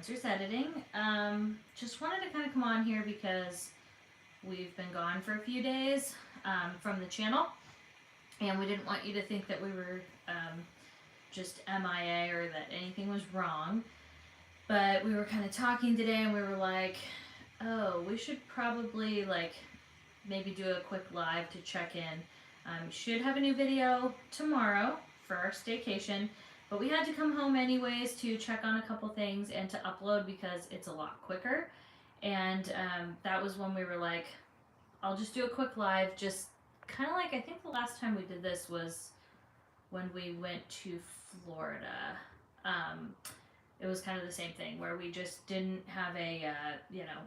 Spencer's editing. Just wanted to kind of come on here because we've been gone for a few days from the channel, and we didn't want you to think that we were just MIA or that anything was wrong. But we were kind of talking today, and we were like, oh, we should probably maybe do a quick live to check in. Should have a new video tomorrow for our staycation. But we had to come home anyways to check on a couple things and to upload because it's a lot quicker. And that was when we were like, I'll just do a quick live. Just kind of like, I think the last time we did this was when we went to Florida. It was kind of the same thing where we just didn't have a,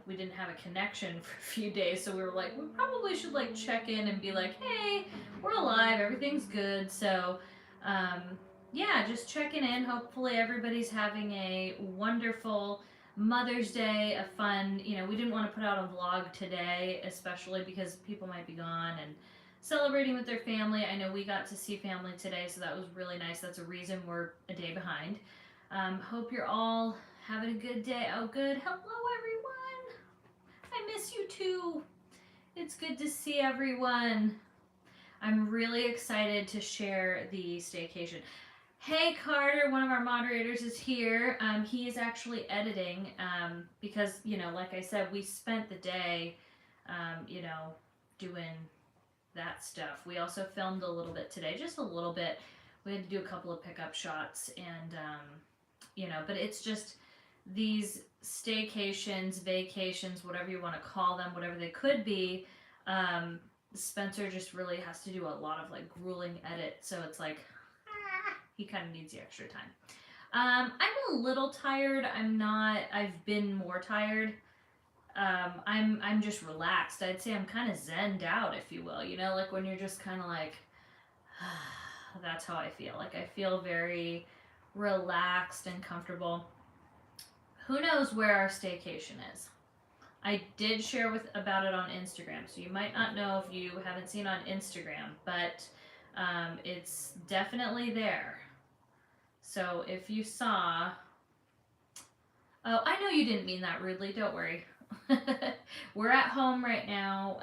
we didn't have a connection for a few days. So we were like, we probably should check in and be like, hey, we're alive. Everything's good. So, yeah, just checking in. Hopefully everybody's having a wonderful Mother's Day, a fun, we didn't want to put out a vlog today, especially because people might be gone and celebrating with their family. I know we got to see family today, so that was really nice. That's a reason we're a day behind. Hope you're all having a good day. Oh, good. Hello, everyone. I miss you too. It's good to see everyone. I'm really excited to share the staycation. Hey Carter, one of our moderators is here. He is actually editing because, like I said, we spent the day, doing that stuff. We also filmed a little bit today, just a little bit. We had to do a couple of pickup shots and, but it's just these staycations, vacations, whatever you want to call them, whatever they could be. Spencer just really has to do a lot of grueling edit. So it's he kind of needs the extra time. I'm a little tired. I've been more tired. I'm just relaxed. I'd say I'm kind of zenned out, if you will. When you're just kind of that's how I feel. I feel very relaxed and comfortable. Who knows where our staycation is? I did share about it on Instagram, so you might not know if you haven't seen on Instagram, but it's definitely there. So if you saw, oh, I know you didn't mean that rudely, don't worry. We're at home right now.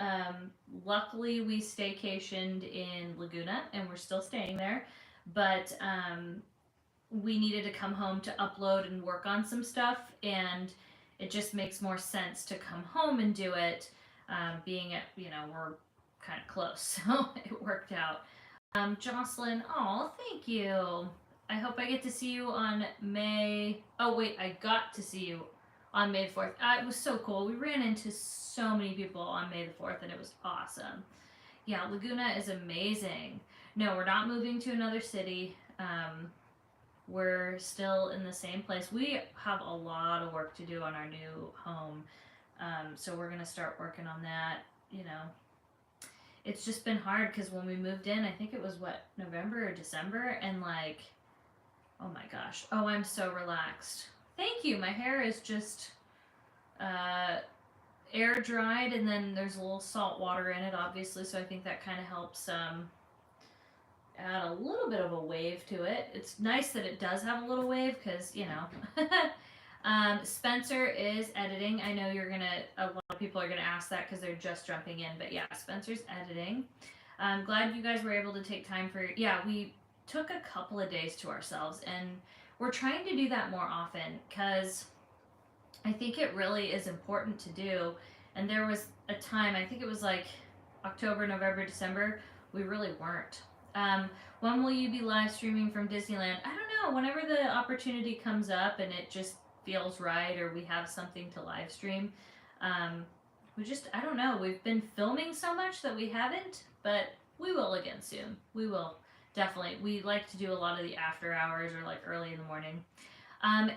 Luckily we staycationed in Laguna and we're still staying there, but we needed to come home to upload and work on some stuff, and it just makes more sense to come home and do it, being at, we're kind of close, so it worked out. Jocelyn, oh, thank you. I hope I get to see you on I got to see you on May the 4th. It was so cool. We ran into so many people on May the 4th, and it was awesome. Yeah, Laguna is amazing. No, we're not moving to another city. We're still in the same place. We have a lot of work to do on our new home, so we're going to start working on that, It's just been hard because when we moved in, I think it was, November or December, and oh my gosh. Oh, I'm so relaxed. Thank you. My hair is just air dried, and then there's a little salt water in it, obviously, so I think that kind of helps add a little bit of a wave to it. It's nice that it does have a little wave because, Spencer is editing. I know a lot of people are going to ask that because they're just jumping in, but yeah, Spencer's editing. I'm glad you guys were able to take time we took a couple of days to ourselves, and we're trying to do that more often because I think it really is important to do. And there was a time, I think it was October, November, December, we really weren't. When will you be live streaming from Disneyland? I don't know, whenever the opportunity comes up and it just feels right, or we have something to live stream. I don't know, we've been filming so much that we haven't, but we will again soon. We will. Definitely. We like to do a lot of the after hours or early in the morning.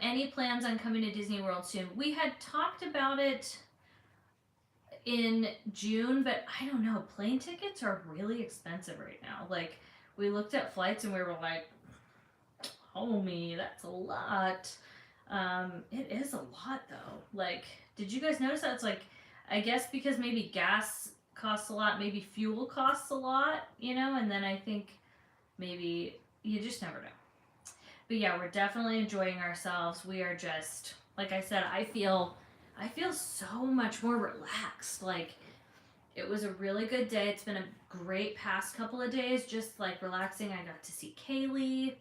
Any plans on coming to Disney World soon? We had talked about it in June, but I don't know. Plane tickets are really expensive right now. We looked at flights and we were like, homie, that's a lot. It is a lot though. Did you guys notice that? It's I guess because maybe gas costs a lot, maybe fuel costs a lot, and then I think maybe you just never know. But yeah, we're definitely enjoying ourselves. We are just like I said, I feel so much more relaxed. Like, it was a really good day. It's been a great past couple of days, just like relaxing. I got to see Kaylee,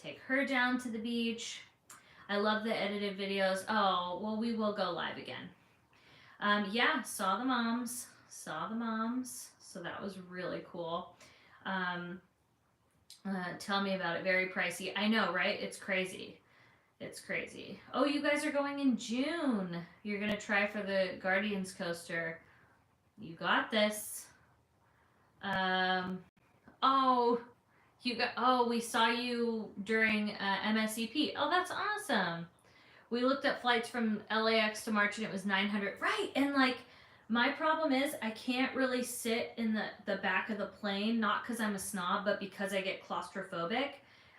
take her down to the beach. I love the edited videos. Oh, well, we will go live again. Yeah, saw the moms. So that was really cool. Tell me about it. Very pricey. I know, right? It's crazy. It's crazy. Oh, you guys are going in June. You're going to try for the Guardians coaster. You got this. Oh, we saw you during MSEP. Oh, that's awesome. We looked at flights from LAX to March and it was 900. Right, and like, my problem is I can't really sit in the back of the plane, not because I'm a snob, but because I get claustrophobic.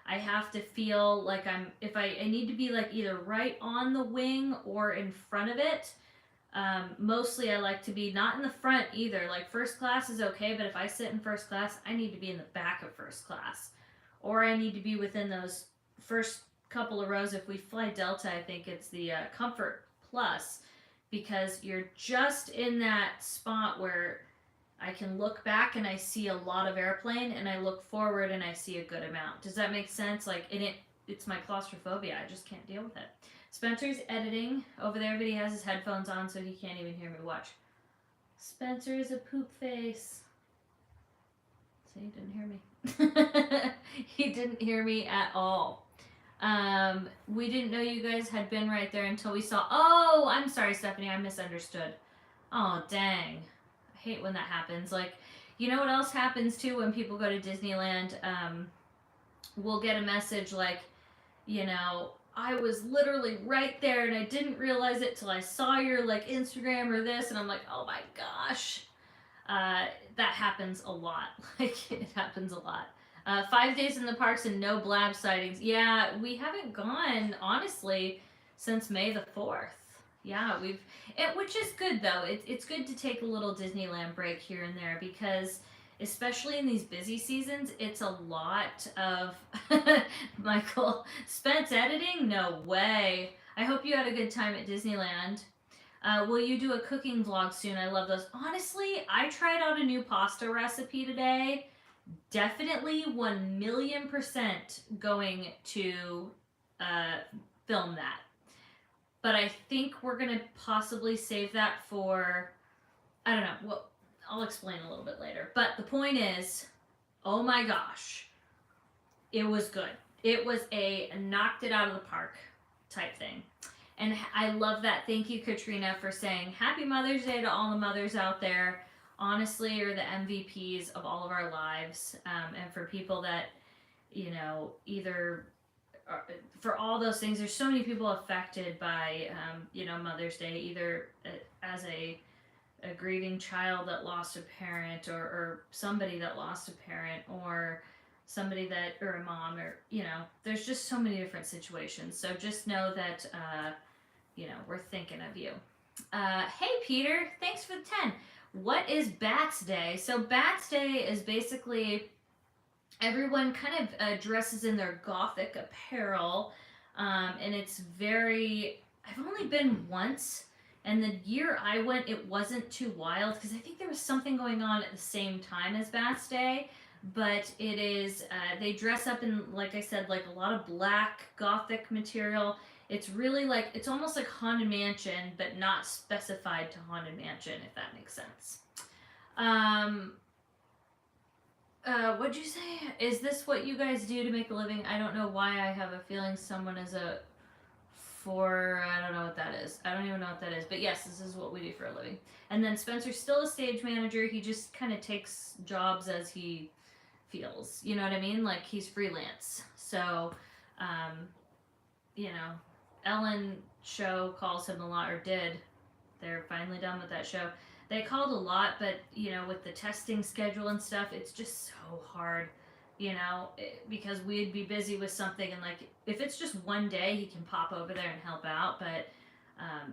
I have to feel like I need to be like either right on the wing or in front of it. Mostly I like to be not in the front either. Like, first class is okay, but if I sit in first class, I need to be in the back of first class. Or I need to be within those first couple of rows. If we fly Delta, I think it's the Comfort Plus, because you're just in that spot where I can look back and I see a lot of airplane, and I look forward and I see a good amount. Does that make sense? Like, it's my claustrophobia. I just can't deal with it. Spencer's editing over there, but he has his headphones on, so he can't even hear me. Watch. Spencer is a poop face. So he didn't hear me. He didn't hear me at all. We didn't know you guys had been right there until we saw. Oh, I'm sorry, Stephanie. I misunderstood. Oh, dang. I hate when that happens. Like, you know what else happens too when people go to Disneyland? We'll get a message like, you know, I was literally right there and I didn't realize it till I saw your like Instagram or this, and I'm like, oh my gosh. That happens a lot. Like, it happens a lot. 5 days in the parks and no blab sightings. Yeah, we haven't gone, honestly, since May the 4th. Yeah, which is good though. It's good to take a little Disneyland break here and there, because especially in these busy seasons, it's a lot of Michael Spence editing. No way. I hope you had a good time at Disneyland. Will you do a cooking vlog soon? I love those. Honestly, I tried out a new pasta recipe today. Definitely 1,000,000% going to film that. But I think we're going to possibly save that for, I don't know, well, I'll explain a little bit later. But the point is, oh my gosh, it was good. It was a knocked it out of the park type thing. And I love that. Thank you, Katrina, for saying Happy Mother's Day to all the mothers out there. Honestly, you're the MVPs of all of our lives. And for people that, you know, either, for all those things, there's so many people affected by, you know, Mother's Day, either as a grieving child that lost a parent, or somebody that lost a parent, or somebody that, or a mom, or, you know, there's just so many different situations. So just know that, you know, we're thinking of you. Hey, Peter, thanks for the 10. What is Bats Day? So Bats Day is basically everyone kind of dresses in their gothic apparel, and it's very, I've only been once, and the year I went, it wasn't too wild, because I think there was something going on at the same time as Bats Day, but it is, they dress up in, like I said, like a lot of black gothic material. It's really like, it's almost like Haunted Mansion, but not specified to Haunted Mansion, if that makes sense. What'd you say? Is this what you guys do to make a living? I don't know why I have a feeling someone is I don't know what that is. I don't even know what that is. But yes, this is what we do for a living. And then Spencer's still a stage manager. He just kind of takes jobs as he feels. You know what I mean? Like, he's freelance. So, you know, Ellen show calls him a lot, or did. They're finally done with that show. They called a lot, but, you know, with the testing schedule and stuff, it's just so hard, you know, because we'd be busy with something, and, like, if it's just one day, he can pop over there and help out, but,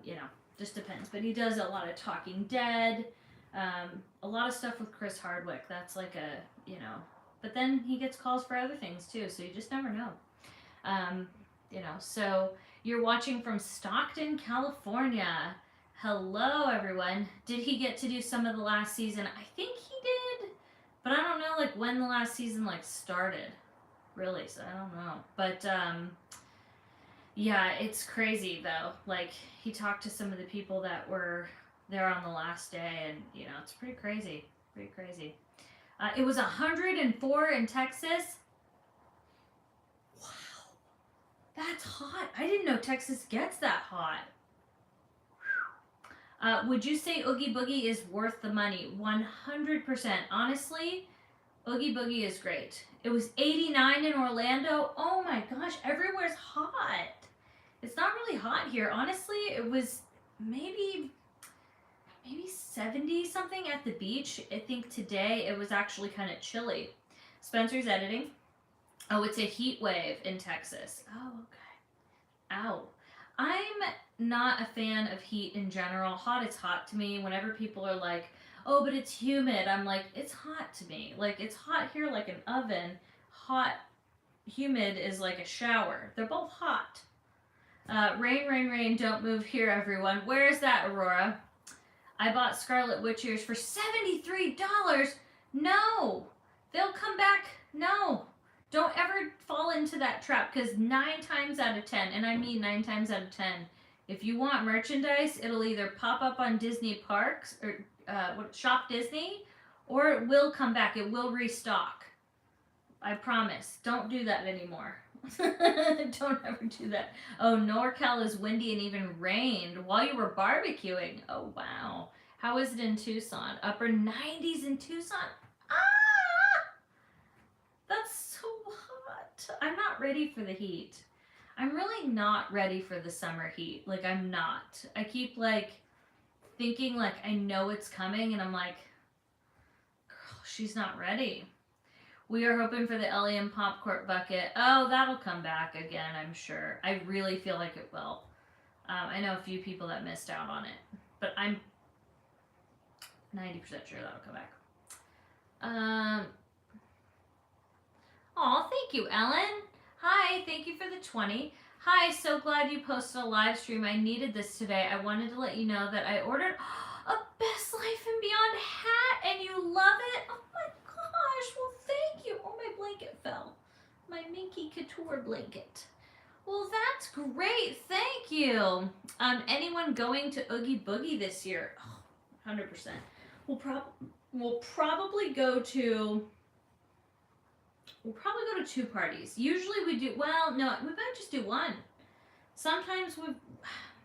you know, just depends. But he does a lot of Talking Dead, a lot of stuff with Chris Hardwick. That's like a, you know, but then he gets calls for other things, too, so you just never know. You know, so You're watching from Stockton, California. Hello, everyone. Did he get to do some of the last season? I think he did, but I don't know like when the last season like started. Really, so I don't know. But yeah, it's crazy though. Like he talked to some of the people that were there on the last day, and you know it's pretty crazy. Pretty crazy. It was 104 in Texas. Wow, that's hot. I didn't know Texas gets that hot. Would you say Oogie Boogie is worth the money? 100%. Honestly, Oogie Boogie is great. It was 89 in Orlando. Oh my gosh, everywhere's hot. It's not really hot here. Honestly, it was maybe 70 something at the beach. I think today it was actually kind of chilly. Spencer's editing. Oh, it's a heat wave in Texas. Oh, okay. Ow. I'm not a fan of heat in general. Hot is hot to me. Whenever people are like, oh, but it's humid, I'm like, it's hot to me. Like, it's hot here like an oven. Hot, humid is like a shower. They're both hot. Rain, rain, rain, don't move here, everyone. Where is that, Aurora? I bought Scarlet Witch ears for $73. No. They'll come back. No. Don't ever fall into that trap, because 9 times out of 10, and I mean 9 times out of 10, if you want merchandise, it'll either pop up on Disney Parks or Shop Disney, or it will come back. It will restock. I promise. Don't do that anymore. Don't ever do that. Oh, NorCal is windy and even rained while you were barbecuing. Oh, wow. How is it in Tucson? Upper 90s in Tucson? Ah! That's so hot. I'm not ready for the heat. I'm really not ready for the summer heat. Like, I'm not. I keep, like, thinking, like, I know it's coming, and I'm like, girl, she's not ready. We are hoping for the Elian Popcorn bucket. Oh, that'll come back again, I'm sure. I really feel like it will. I know a few people that missed out on it, but I'm 90% sure that'll come back. Aw, thank you, Ellen. Hi, thank you for the 20. Hi, so glad you posted a live stream. I needed this today. I wanted to let you know that I ordered a Best Life and Beyond hat, and you love it. Oh my gosh, well thank you. Oh, my blanket fell. My Minky Couture blanket. Well, that's great. Thank you. Anyone going to Oogie Boogie this year? Oh, 100%. We'll probably go to 2 parties. Usually we do, well, no, we might just do 1. Sometimes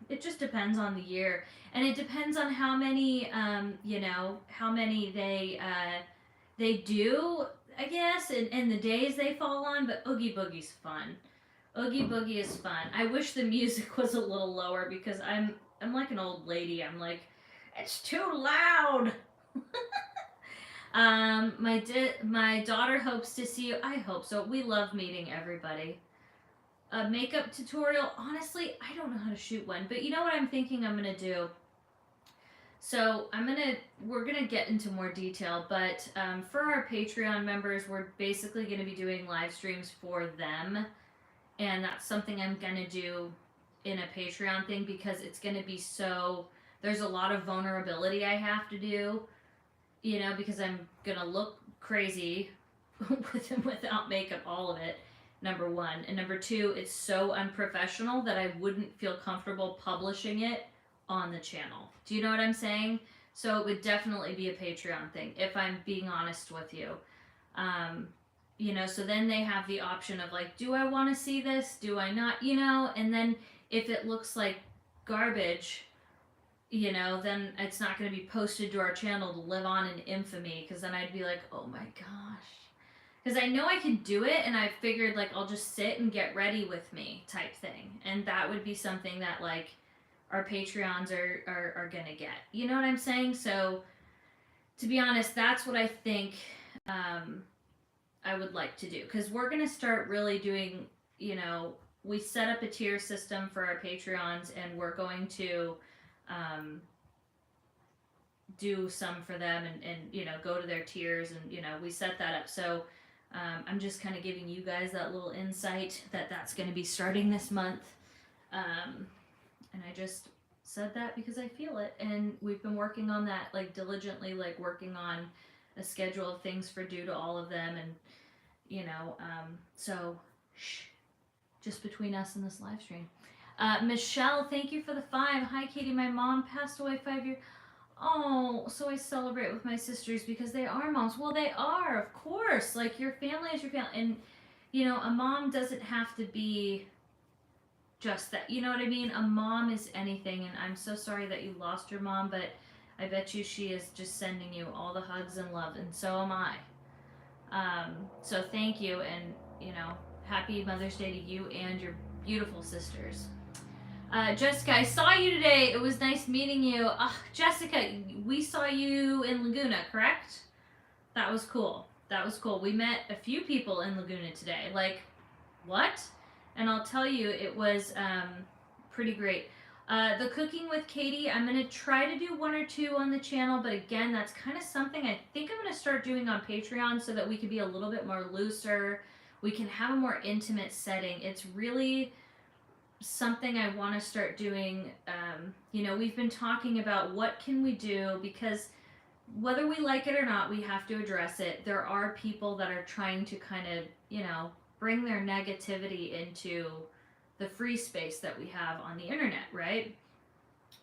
it just depends on the year. And it depends on how many, how many they do, I guess, and the days they fall on, but Oogie Boogie's fun. Oogie Boogie is fun. I wish the music was a little lower because I'm like an old lady. I'm like, it's too loud. My daughter hopes to see you. I hope so. We love meeting everybody. A makeup tutorial. Honestly, I don't know how to shoot one, but you know what I'm thinking I'm gonna do? So we're gonna get into more detail, but for our Patreon members, we're basically gonna be doing live streams for them, and that's something I'm gonna do in a Patreon thing because it's gonna be there's a lot of vulnerability I have to do. You know, because I'm going to look crazy with and without makeup, all of it, number 1. And number 2, it's so unprofessional that I wouldn't feel comfortable publishing it on the channel. Do you know what I'm saying? So it would definitely be a Patreon thing, if I'm being honest with you. So then they have the option of like, do I want to see this? Do I not? And then if it looks like garbage, then it's not going to be posted to our channel to live on in infamy, because then I'd be like, oh my gosh. Because I know I can do it, and I figured, like, I'll just sit and get ready with me type thing. And that would be something that, like, our Patreons are going to get. You know what I'm saying? So, to be honest, that's what I think I would like to do. Because we're going to start really doing, we set up a tier system for our Patreons, and we're going to do some for them and go to their tiers, and we set that up. So I'm just kind of giving you guys that little insight that that's going to be starting this month. And I just said that because I feel it. And we've been working on that, like, diligently, like, working on a schedule of things for due to all of them. And, so, shh, just between us and this live stream. Michelle, thank you for the 5. Hi, Katie. My mom passed away 5 years. Oh, so I celebrate with my sisters because they are moms. Well, they are, of course. Like, your family is your family. And, a mom doesn't have to be just that. You know what I mean? A mom is anything. And I'm so sorry that you lost your mom, but I bet you she is just sending you all the hugs and love. And so am I. So thank you. And, happy Mother's Day to you and your beautiful sisters. Jessica, I saw you today. It was nice meeting you. Jessica, we saw you in Laguna, correct? That was cool. We met a few people in Laguna today. Like, what? And I'll tell you, it was pretty great. The cooking with Katie, I'm going to try to do 1 or 2 on the channel, but again, that's kind of something I think I'm going to start doing on Patreon so that we can be a little bit more looser. We can have a more intimate setting. It's really something I want to start doing. We've been talking about what can we do, because whether we like it or not, we have to address it. There are people that are trying to kind of, bring their negativity into the free space that we have on the internet, right?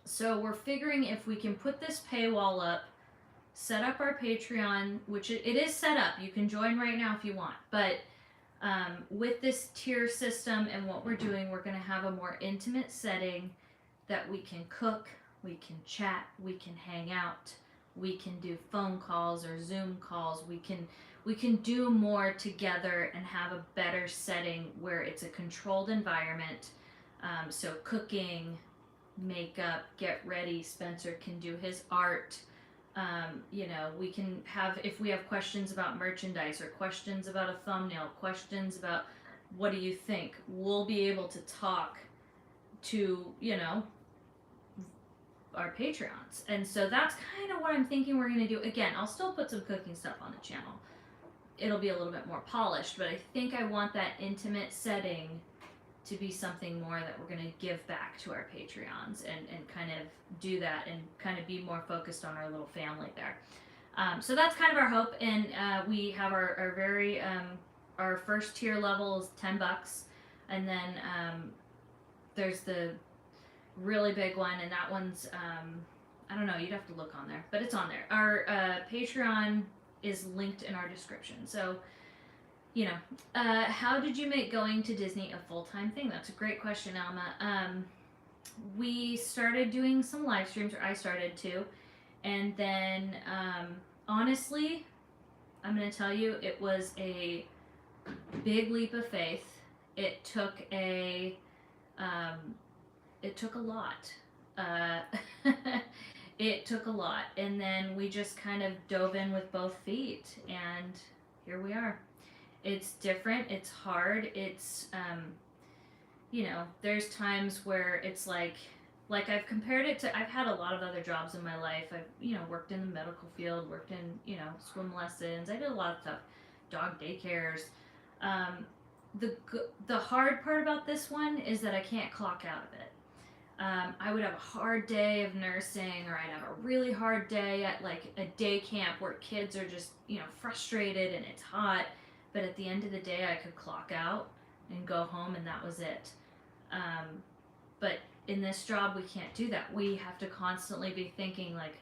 So we're figuring if we can put this paywall up, set up our Patreon, which it is set up. You can join right now if you want, but with this tier system and what we're doing, we're going to have a more intimate setting that we can cook, we can chat, we can hang out, we can do phone calls or Zoom calls, we can do more together and have a better setting where it's a controlled environment. So cooking, makeup, get ready, Spencer can do his art. We can have, if we have questions about merchandise or questions about a thumbnail, questions about what do you think, we'll be able to talk to, our Patreons. And so that's kind of what I'm thinking we're going to do. Again, I'll still put some cooking stuff on the channel. It'll be a little bit more polished, but I think I want that intimate setting to be something more that we're going to give back to our Patreons and kind of do that and kind of be more focused on our little family there. So that's kind of our hope. And we have our very, our first tier level is $10. And then there's the really big one, and that one's, I don't know, you'd have to look on there, but it's on there. Our Patreon is linked in our description. So, how did you make going to Disney a full-time thing? That's a great question, Alma. We started doing some live streams, or I started to, and then, honestly, I'm going to tell you, it was a big leap of faith. It took a lot. It took a lot, and then we just kind of dove in with both feet, and here we are. It's different, it's hard, it's, there's times where it's like I've compared it to, I've had a lot of other jobs in my life. I've, worked in the medical field, worked in, swim lessons, I did a lot of stuff, dog daycares. The hard part about this one is that I can't clock out of it. I would have a hard day of nursing, or I'd have a really hard day at like a day camp where kids are just, frustrated and it's hot. But at the end of the day, I could clock out and go home, and that was it. But in this job, we can't do that. We have to constantly be thinking like,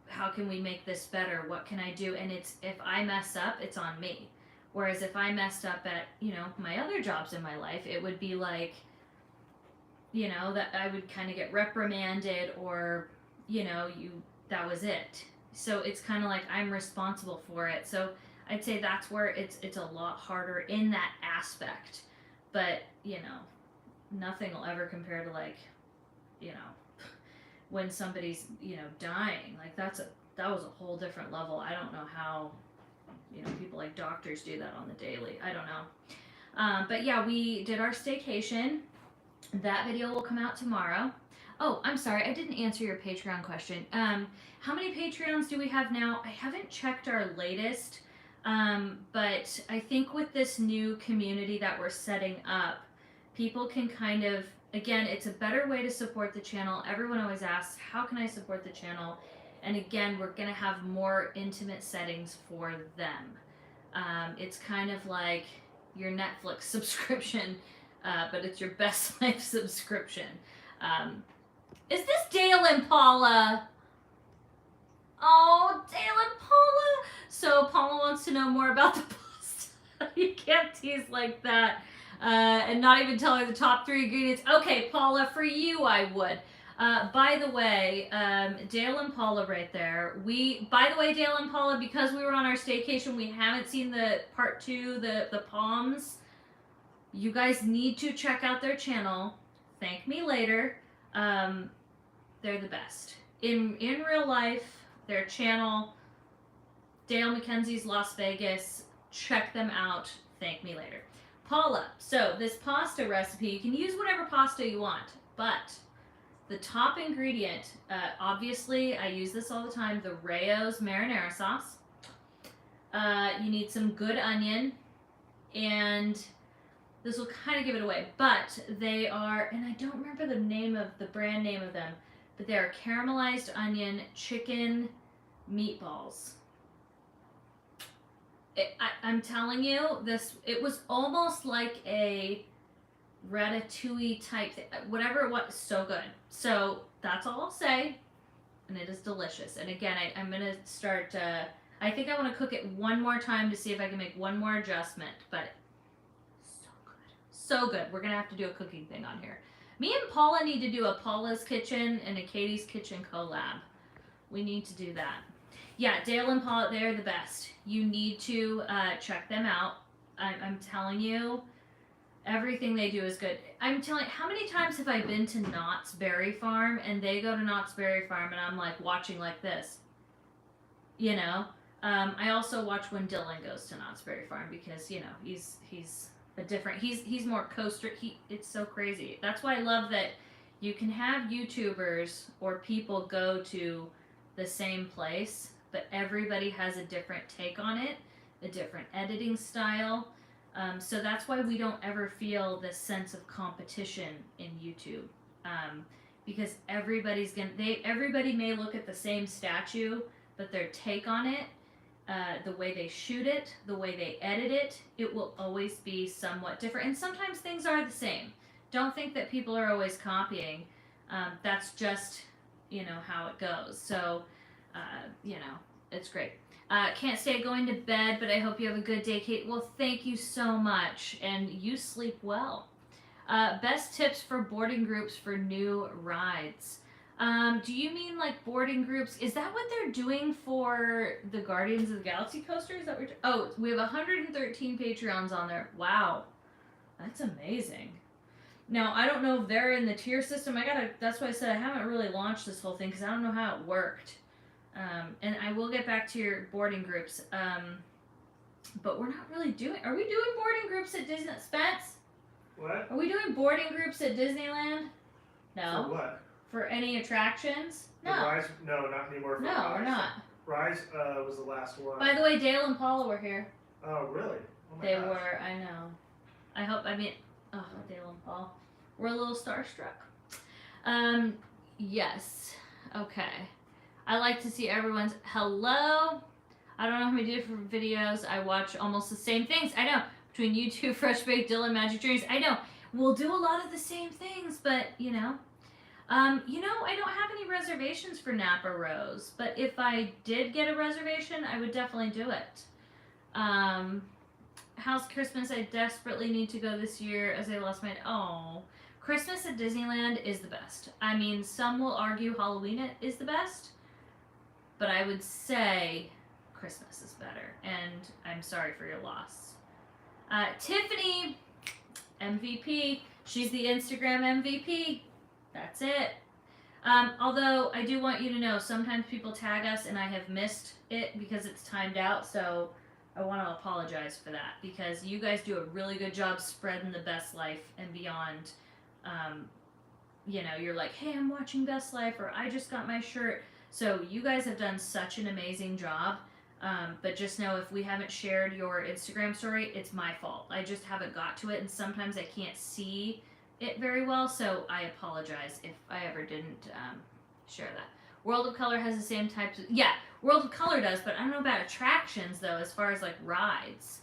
how can we make this better? What can I do? And it's, if I mess up, it's on me. Whereas if I messed up at, my other jobs in my life, it would be like, that I would kind of get reprimanded, or, that was it. So it's kind of like I'm responsible for it. So I'd say that's where it's a lot harder in that aspect. But, nothing will ever compare to like, when somebody's, dying. Like that was a whole different level. I don't know how, people like doctors do that on the daily. I don't know. But yeah, we did our staycation. That video will come out tomorrow. Oh, I'm sorry, I didn't answer your Patreon question. How many Patreons do we have now? I haven't checked our latest, but I think with this new community that we're setting up, people can kind of, again, it's a better way to support the channel. Everyone always asks, how can I support the channel? And again, we're going to have more intimate settings for them. It's kind of like your Netflix subscription, but it's your Best Life subscription. Is this Dale and Paula? Oh, Dale and Paula. So Paula wants to know more about the pasta. You can't tease like that. And not even tell her the top 3 ingredients. Okay, Paula, for you I would. By the way, Dale and Paula right there. By the way, Dale and Paula, because we were on our staycation, we haven't seen the part 2, the Palms. You guys need to check out their channel. Thank me later. They're the best. In real life, their channel, Dale McKenzie's Las Vegas. Check them out. Thank me later. Paula, so this pasta recipe, you can use whatever pasta you want, but the top ingredient, obviously, I use this all the time, the Rayo's marinara sauce. You need some good onion, and this will kind of give it away, but they are, and I don't remember the brand name of them, but they are caramelized onion chicken meatballs. I'm telling you, it was almost like a ratatouille type thing, whatever it was, so good. So that's all I'll say, and it is delicious. And again, I'm going to start, I think I want to cook it one more time to see if I can make one more adjustment, but so good. So good. We're going to have to do a cooking thing on here. Me and Paula need to do a Paula's Kitchen and a Katie's Kitchen collab. We need to do that. Yeah, Dale and Paula, they're the best. You need to check them out. I'm telling you, everything they do is good. I'm telling you, how many times have I been to Knott's Berry Farm and they go to Knott's Berry Farm and I'm like watching like this? You know? I also watch when Dylan goes to Knott's Berry Farm because, you know, he's a different, he's more coaster. It's so crazy. That's why I love that you can have YouTubers or people go to the same place, but everybody has a different take on it, a different editing style. So that's why we don't ever feel this sense of competition in YouTube, because everybody may look at the same statue, but their take on it, the way they shoot it, the way they edit it, it will always be somewhat different. And sometimes things are the same. Don't think that people are always copying. That's just, you know, how it goes. So, you know, it's great. Can't stay going to bed, but I hope you have a good day, Kate. Well, thank you so much, and you sleep well. Best tips for boarding groups for new rides. Do you mean like boarding groups? Is that what they're doing for the Guardians of the Galaxy coaster? Is that what oh, we have 113 Patreons on there. Wow. That's amazing. Now, I don't know if they're in the tier system. That's why I said I haven't really launched this whole thing because I don't know how it worked. And I will get back to your boarding groups. But we're not really are we doing boarding groups at Disneyland? Spence? What? Are we doing boarding groups at Disneyland? No. For what? For any attractions? No. Rise? No, not anymore. No, Rise. we're not. Rise was the last one. By the way, Dale and Paula were here. Oh, really? Oh my They gosh. were, I know. Oh, Dale and Paul. We're a little starstruck. Yes. Okay. I like to see everyone's hello. I don't know how many different videos. I watch almost the same things. I know. Between YouTube, Fresh Baked, Dylan, Magic Journeys. I know. We'll do a lot of the same things, but, you know. I don't have any reservations for Napa Rose, but if I did get a reservation, I would definitely do it. How's Christmas? I desperately need to go this year as I lost my... Oh, Christmas at Disneyland is the best. I mean, some will argue Halloween is the best, but I would say Christmas is better, and I'm sorry for your loss. Tiffany, MVP. She's the Instagram MVP. That's it. Although I do want you to know, sometimes people tag us and I have missed it because it's timed out, so I want to apologize for that because you guys do a really good job spreading the Best Life and beyond. You're like, hey, I'm watching Best Life, or I just got my shirt. So you guys have done such an amazing job. But just know if we haven't shared your Instagram story, it's my fault. I just haven't got to it, and sometimes I can't see it very well, so I apologize if I ever didn't share that. World of Color has the same types of... Yeah, World of Color does, but I don't know about attractions, though, as far as, like, rides.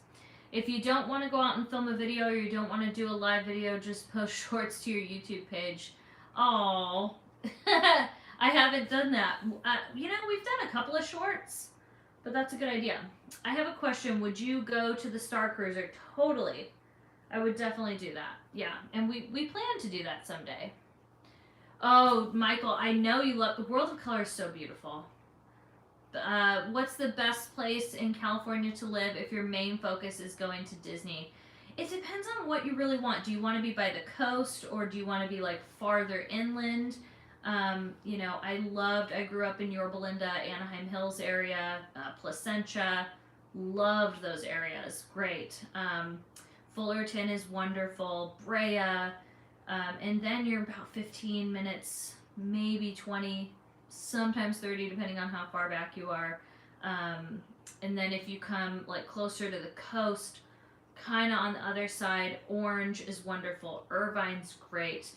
If you don't want to go out and film a video or you don't want to do a live video, just post shorts to your YouTube page. Oh, I haven't done that. You know, we've done a couple of shorts, but that's a good idea. I have a question. Would you go to the Star Cruiser? Totally. I would definitely do that. Yeah, and we plan to do that someday. Oh, Michael, I know you love... World of Color is so beautiful. What's the best place in California to live if your main focus is going to Disney? It depends on what you really want. Do you want to be by the coast, or do you want to be like farther inland? You know, I grew up in Yorba Linda, Anaheim Hills area, Placentia, loved those areas. Great. Fullerton is wonderful, Brea, and then you're about 15 minutes, maybe 20, sometimes 30, depending on how far back you are. And then if you come like closer to the coast, kind of on the other side, Orange is wonderful, Irvine's great,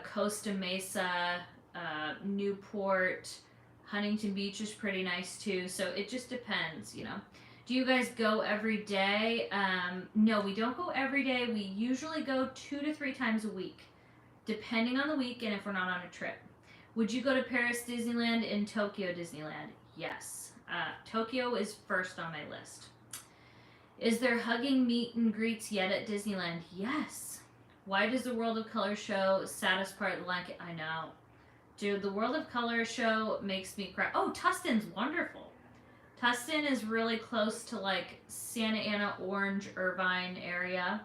Costa Mesa, Newport, Huntington Beach is pretty nice too. So it just depends, you know. Do you guys go every day? No, we don't go every day. We usually go 2 to 3 times a week, depending on the week and if we're not on a trip. Would you go to Paris Disneyland and Tokyo Disneyland? Yes. Tokyo is first on my list. Is there hugging meet and greets yet at Disneyland? Yes. Why does the World of Color show saddest part of the blanket? I know. Dude, the World of Color show makes me cry. Oh, Tustin's wonderful. Tustin is really close to like Santa Ana, Orange, Irvine area.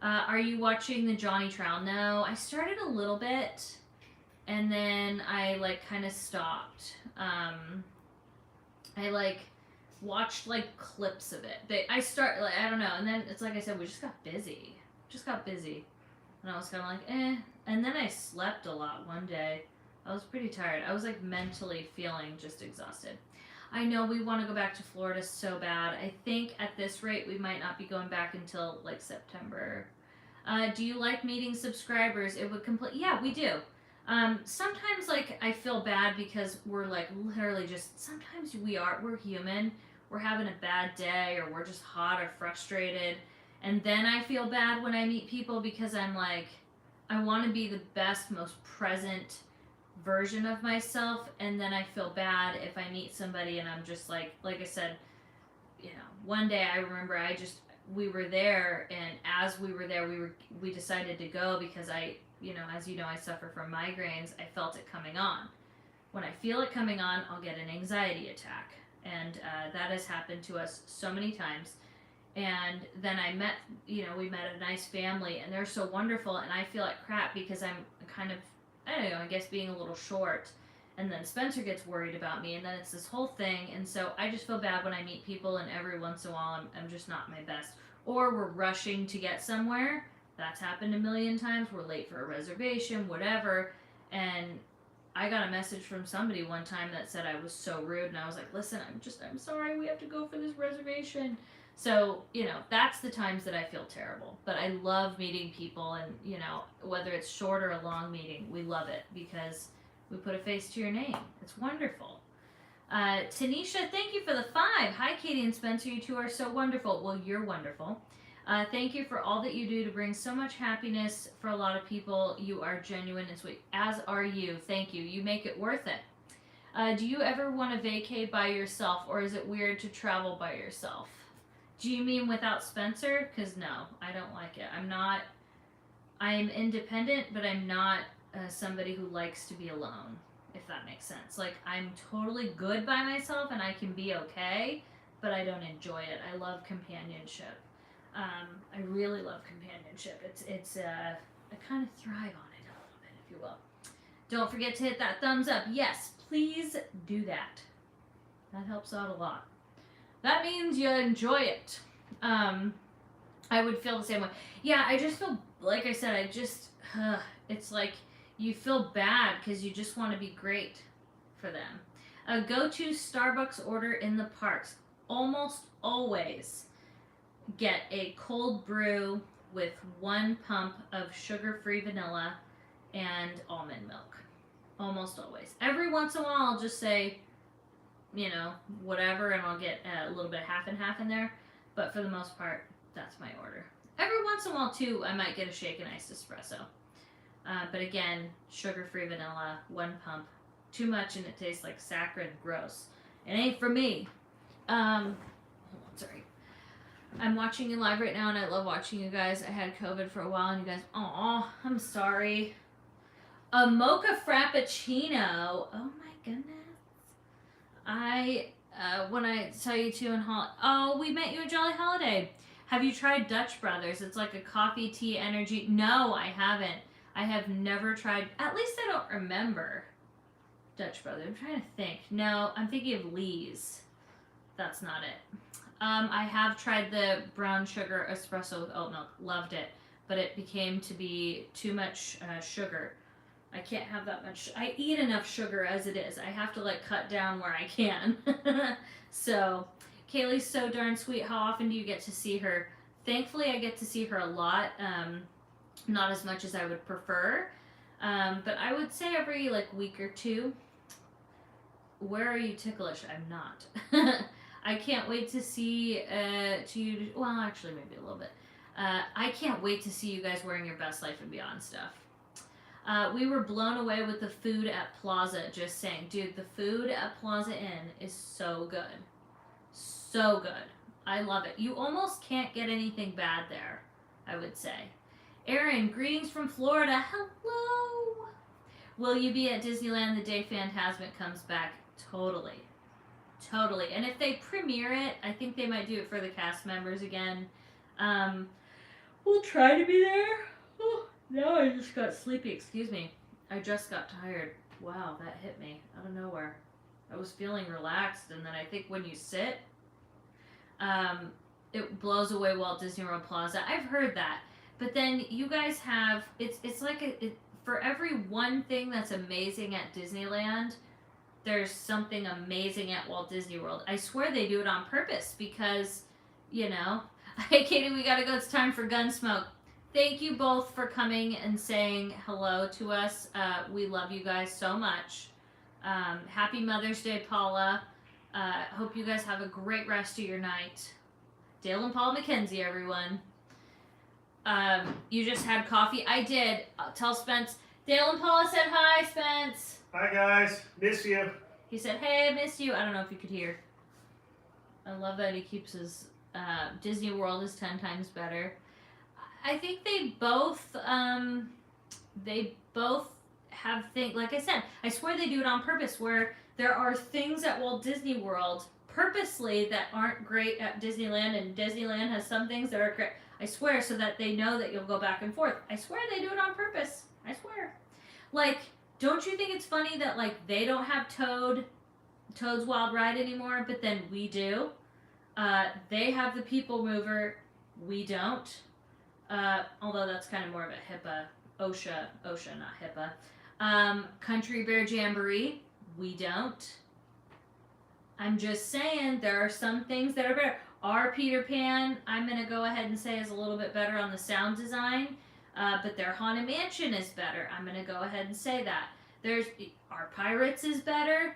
Are you watching the Johnny Trial? No, I started a little bit and then I like kind of stopped. I like watched like clips of it. I don't know, and then it's like I said, we just got busy. And I was kind of like, eh. And then I slept a lot one day. I was pretty tired. I was like mentally feeling just exhausted. I know we want to go back to Florida so bad. I think at this rate we might not be going back until like September. Do you like meeting subscribers? It would yeah, we do. Sometimes like I feel bad because we're like literally just, sometimes we're human. We're having a bad day or we're just hot or frustrated. And then I feel bad when I meet people because I'm like, I want to be the best, most present version of myself, and then I feel bad if I meet somebody and I'm just like I said, you know, one day I remember we were there, and as we were there, we decided to go because I, you know, as you know, I suffer from migraines. I felt it coming on. When I feel it coming on, I'll get an anxiety attack, and that has happened to us so many times. And then we met a nice family, and they're so wonderful, and I feel like crap because I'm kind of, I don't know, I guess being a little short. And then Spencer gets worried about me, and then it's this whole thing. And so I just feel bad when I meet people, and every once in a while I'm just not my best. Or we're rushing to get somewhere. That's happened a million times. We're late for a reservation, whatever. And I got a message from somebody one time that said I was so rude, and I was like, listen, I'm sorry, we have to go for this reservation. So, you know, that's the times that I feel terrible. But I love meeting people, and, you know, whether it's short or a long meeting, we love it because we put a face to your name. It's wonderful. Tanisha, thank you for the 5. Hi, Katie and Spencer. You two are so wonderful. Well, you're wonderful. Thank you for all that you do to bring so much happiness for a lot of people. You are genuine and sweet, as are you. Thank you. You make it worth it. Do you ever want to vacate by yourself, or is it weird to travel by yourself? Do you mean without Spencer? Because no, I don't like it. I am independent, but I'm not somebody who likes to be alone, if that makes sense. Like, I'm totally good by myself and I can be okay, but I don't enjoy it. I love companionship. I really love companionship. I kind of thrive on it a little bit, if you will. Don't forget to hit that thumbs up. Yes, please do that. That helps out a lot. That means you enjoy it. I would feel the same way. Yeah, I just feel, like I said, it's like you feel bad because you just want to be great for them. Go to Starbucks order in the parks. almost always get a cold brew with 1 pump of sugar-free vanilla and almond milk. Almost always. Every once in a while, I'll just say, you know, whatever, and I'll get a little bit of half and half in there. But for the most part, that's my order. Every once in a while, too, I might get a shaken iced espresso. But again, sugar-free vanilla, 1 pump. Too much and it tastes like saccharine. Gross. It ain't for me. Hold on, sorry. I'm watching you live right now, and I love watching you guys. I had COVID for a while, and you guys, aw, I'm sorry. A mocha frappuccino. Oh my goodness. When I tell you to in we met you at Jolly Holiday. Have you tried Dutch Brothers? It's like a coffee, tea, energy. No, I haven't. I have never tried, at least I don't remember Dutch Brothers. I'm trying to think. No, I'm thinking of Lee's. That's not it. I have tried the brown sugar espresso with oat milk. Loved it. But it became to be too much sugar. I can't have that much. I eat enough sugar as it is. I have to like cut down where I can. So, Kaylee's so darn sweet. How often do you get to see her? Thankfully, I get to see her a lot. Not as much as I would prefer. But I would say every like week or two. Where are you ticklish? I'm not. I can't wait to see you. Well, actually, maybe a little bit. I can't wait to see you guys wearing your Best Life and Beyond stuff. We were blown away with the food at Plaza. Just saying, dude, the food at Plaza Inn is so good, so good. I love it. You almost can't get anything bad there, I would say. Erin, greetings from Florida. Hello. Will you be at Disneyland the day Phantasmic comes back? Totally. Totally. And if they premiere it, I think they might do it for the cast members again. We'll try to be there. Oh, now I just got sleepy. Excuse me. I just got tired. Wow, that hit me out of nowhere. I was feeling relaxed, and then I think when you sit, it blows away Walt Disney World Plaza. I've heard that. But then you guys have, it's like for every one thing that's amazing at Disneyland, there's something amazing at Walt Disney World. I swear they do it on purpose because, you know. Hey, Katie, we gotta go. It's time for Gunsmoke. Thank you both for coming and saying hello to us. We love you guys so much. Happy Mother's Day, Paula. Hope you guys have a great rest of your night. Dale and Paula McKenzie, everyone. You just had coffee. I did. Tell Spence. Dale and Paula said hi, Spence. Hi, guys. Miss you. He said, hey, I miss you. I don't know if you could hear. I love that he keeps his... Disney World is 10 times better. I think they both have things, like I said, I swear they do it on purpose, where there are things at Walt Disney World purposely that aren't great at Disneyland, and Disneyland has some things that are great. I swear, so that they know that you'll go back and forth. I swear they do it on purpose. I swear. Like, don't you think it's funny that, like, they don't have Toad's Wild Ride anymore, but then we do? They have the People Mover. We don't. Although that's kind of more of a HIPAA, OSHA, not HIPAA. Country Bear Jamboree. We don't. I'm just saying there are some things that are better. Our Peter Pan, I'm going to go ahead and say, is a little bit better on the sound design. But their Haunted Mansion is better. I'm going to go ahead and say that. Our Pirates is better.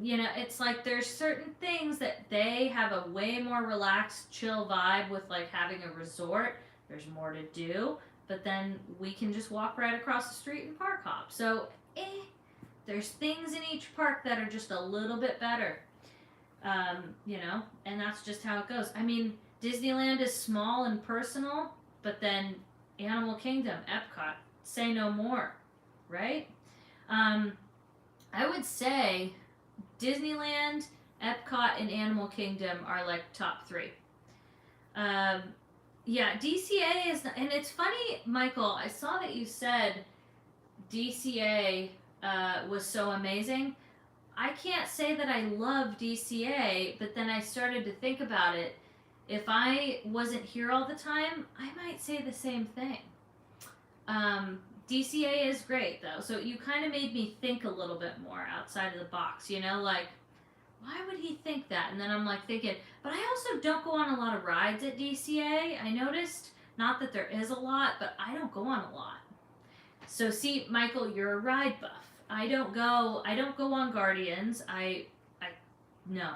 You know, it's like there's certain things that they have a way more relaxed, chill vibe with, like having a resort. There's more to do, but then we can just walk right across the street and park hop. So, there's things in each park that are just a little bit better. You know, and that's just how it goes. I mean, Disneyland is small and personal, but then Animal Kingdom, Epcot, say no more, right? I would say Disneyland, Epcot, and Animal Kingdom are like top 3. Yeah, DCA is, and it's funny, Michael, I saw that you said DCA was so amazing. I can't say that I love DCA, but then I started to think about it. If I wasn't here all the time, I might say the same thing. DCA is great, though, so you kind of made me think a little bit more outside of the box, you know, like, why would he think that? And then I'm like thinking, but I also don't go on a lot of rides at DCA. I noticed, not that there is a lot, but I don't go on a lot. So see, Michael, you're a ride buff. I don't go on Guardians. No,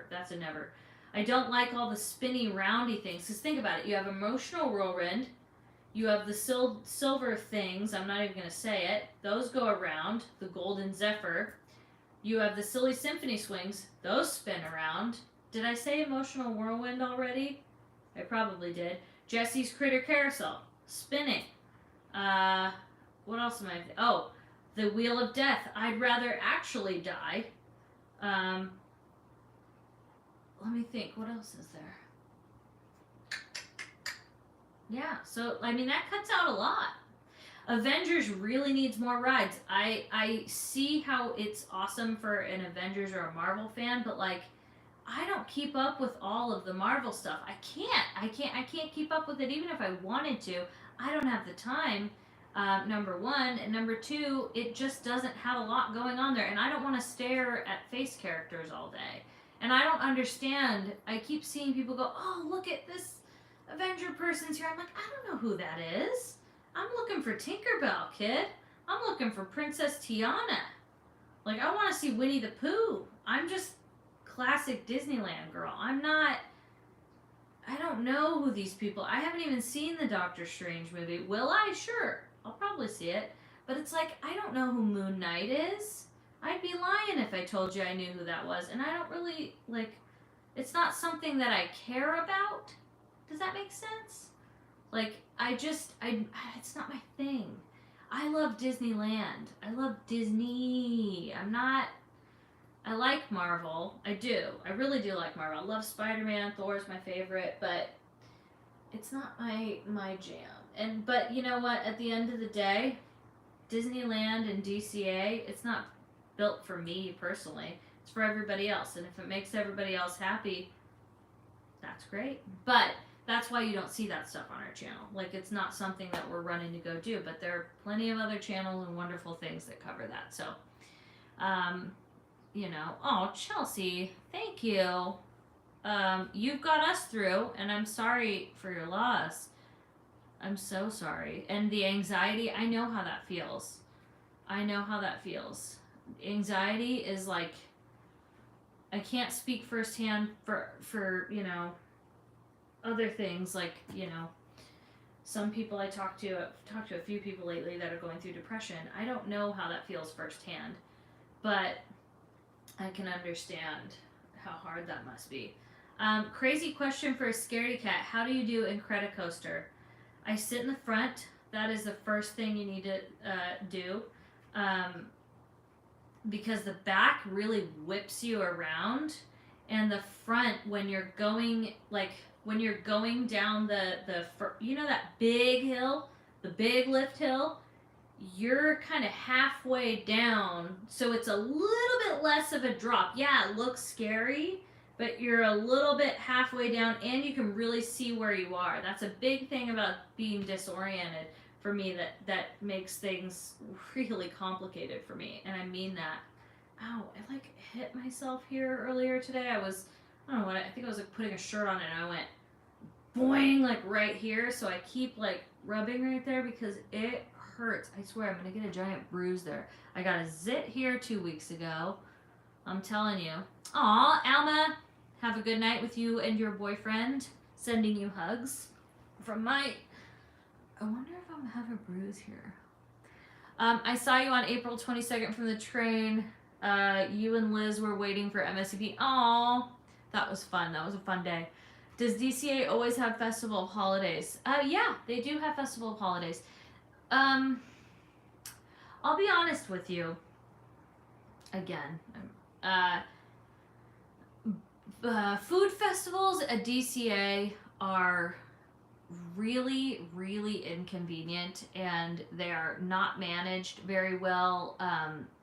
that's a never. I don't like all the spinny roundy things. Because think about it, you have Emotional Whirlwind, you have the silver things, I'm not even going to say it, those go around, the Golden Zephyr. You have the Silly Symphony Swings, those spin around. Did I say Emotional Whirlwind already? I probably did. Jesse's Critter Carousel, spinning. What else am I? Oh, the Wheel of Death. I'd rather actually die. Let me think. What else is there? Yeah. So I mean that cuts out a lot. Avengers really needs more rides. I see how it's awesome for an Avengers or a Marvel fan, but like I don't keep up with all of the Marvel stuff. I can't keep up with it even if I wanted to. I don't have the time. Number one, and number two, it just doesn't have a lot going on there, and I don't want to stare at face characters all day. And I don't understand. I keep seeing people go, "Oh, look at this Avenger person's here." I'm like, I don't know who that is. I'm looking for Tinkerbell, kid. I'm looking for Princess Tiana. Like, I want to see Winnie the Pooh. I'm just classic Disneyland girl. I don't know who these people. I haven't even seen the Doctor Strange movie. Will I? Sure. I'll probably see it. But it's like, I don't know who Moon Knight is. I'd be lying if I told you I knew who that was. And I don't really, like, it's not something that I care about. Does that make sense? Like, it's not my thing. I love Disneyland. I love Disney. I like Marvel. I do. I really do like Marvel. I love Spider-Man. Thor's my favorite, but it's not my jam. But you know what? At the end of the day, Disneyland and DCA, it's not built for me personally. It's for everybody else. And if it makes everybody else happy, that's great. But that's why you don't see that stuff on our channel. Like, it's not something that we're running to go do, but there are plenty of other channels and wonderful things that cover that. So, you know, oh, Chelsea, thank you. You've got us through, and I'm sorry for your loss. I'm so sorry. And the anxiety, I know how that feels. Anxiety is like, I can't speak firsthand for you know, other things, like, you know, some people I've talked to a few people lately that are going through depression. I don't know how that feels firsthand, but I can understand how hard that must be. Crazy question for a scaredy cat. How do you do Incredicoaster? I sit in the front. That is the first thing you need to do. Because the back really whips you around, and the front, when you're going down the you know that big hill, the big lift hill, you're kind of halfway down, so it's a little bit less of a drop. Yeah, it looks scary, but you're a little bit halfway down, and you can really see where you are. That's a big thing about being disoriented for me, that makes things really complicated for me, and I mean that. Ow, I like hit myself here earlier today. I don't know what, I think I was like putting a shirt on it, and I went boing, like right here, so I keep like rubbing right there because it hurts. I swear I'm gonna get a giant bruise there. I got a zit here 2 weeks ago. I'm telling you. Aw, Alma, have a good night with you and your boyfriend. Sending you hugs from my... I wonder if I'm gonna have a bruise here. I saw you on April 22nd from the train. You and Liz were waiting for MSCP. Aw, that was fun. That was a fun day. Does DCA always have Festival of Holidays? Yeah, they do have Festival of Holidays. I'll be honest with you. Again, food festivals at DCA are really, really inconvenient, and they are not managed very well.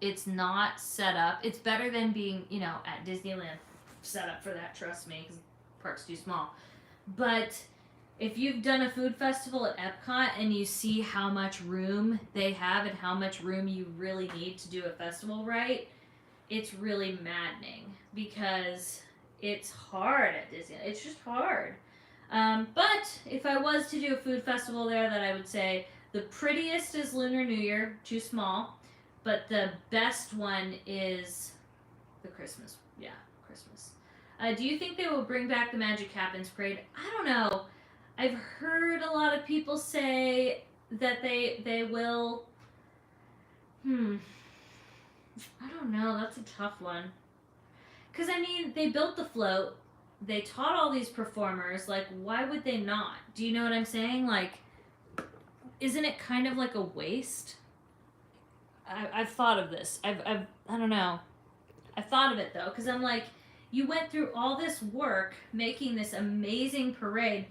It's not set up. It's better than being, you know, at Disneyland set up for that, trust me, because the park's too small. But if you've done a food festival at Epcot and you see how much room they have and how much room you really need to do a festival right, it's really maddening because it's hard at Disneyland. It's just hard. But if I was to do a food festival there, that I would say the prettiest is Lunar New Year, too small, but the best one is the Christmas. Yeah, Christmas. Do you think they will bring back the Magic Happens Parade? I don't know. I've heard a lot of people say that they will. I don't know. That's a tough one. Because, I mean, they built the float. They taught all these performers. Like, why would they not? Do you know what I'm saying? Like, isn't it kind of like a waste? I've thought of this. I don't know. I've thought of it, though. Because I'm like, you went through all this work making this amazing parade.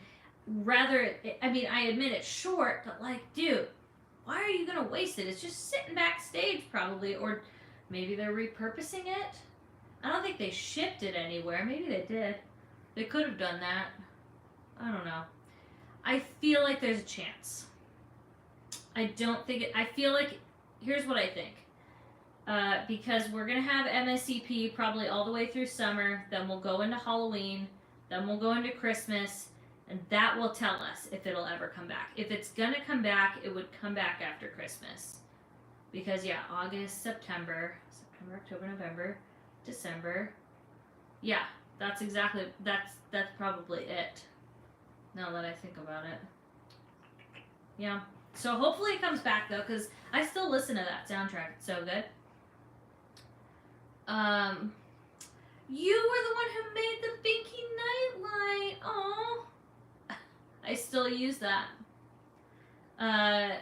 I mean, I admit it's short, but like, dude, why are you going to waste it? It's just sitting backstage, probably. Or maybe they're repurposing it. I don't think they shipped it anywhere. Maybe they did. They could have done that. I don't know. I feel like there's a chance. I don't think it... I feel like... Here's what I think. Because we're going to have MSCP probably all the way through summer. Then we'll go into Halloween. Then we'll go into Christmas. And that will tell us if it'll ever come back. If it's going to come back, it would come back after Christmas. Because, yeah, August, September, October, November, December. Yeah, that's probably it. Now that I think about it. Yeah. So hopefully it comes back, though, because I still listen to that soundtrack. It's so good. You were the one who made the Binky Nightlight. Aww. I still use that. I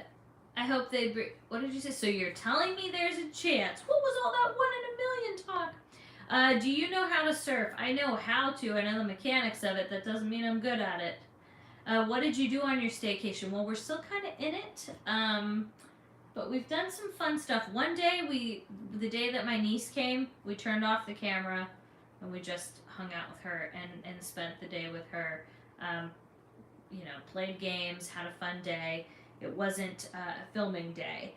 hope they bring... What did you say? So you're telling me there's a chance. What was all that 1 in a million talk? Do you know how to surf? I know how to. I know the mechanics of it. That doesn't mean I'm good at it. What did you do on your staycation? Well, we're still kind of in it. But we've done some fun stuff. One day, the day that my niece came, we turned off the camera and we just hung out with her and spent the day with her. You know, played games, had a fun day. It wasn't a filming day.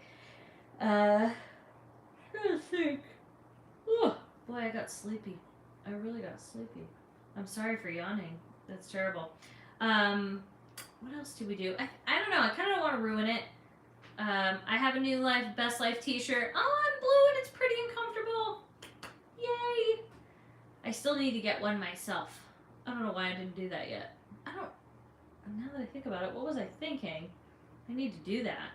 I'm trying to think. Oh, boy, I got sleepy. I really got sleepy. I'm sorry for yawning. That's terrible. What else did we do? I don't know. I kind of don't want to ruin it. I have a new Best Life t-shirt. Oh, I'm blue and it's pretty and comfortable. Yay! I still need to get one myself. I don't know why I didn't do that yet. Now that I think about it, what was I thinking? I need to do that.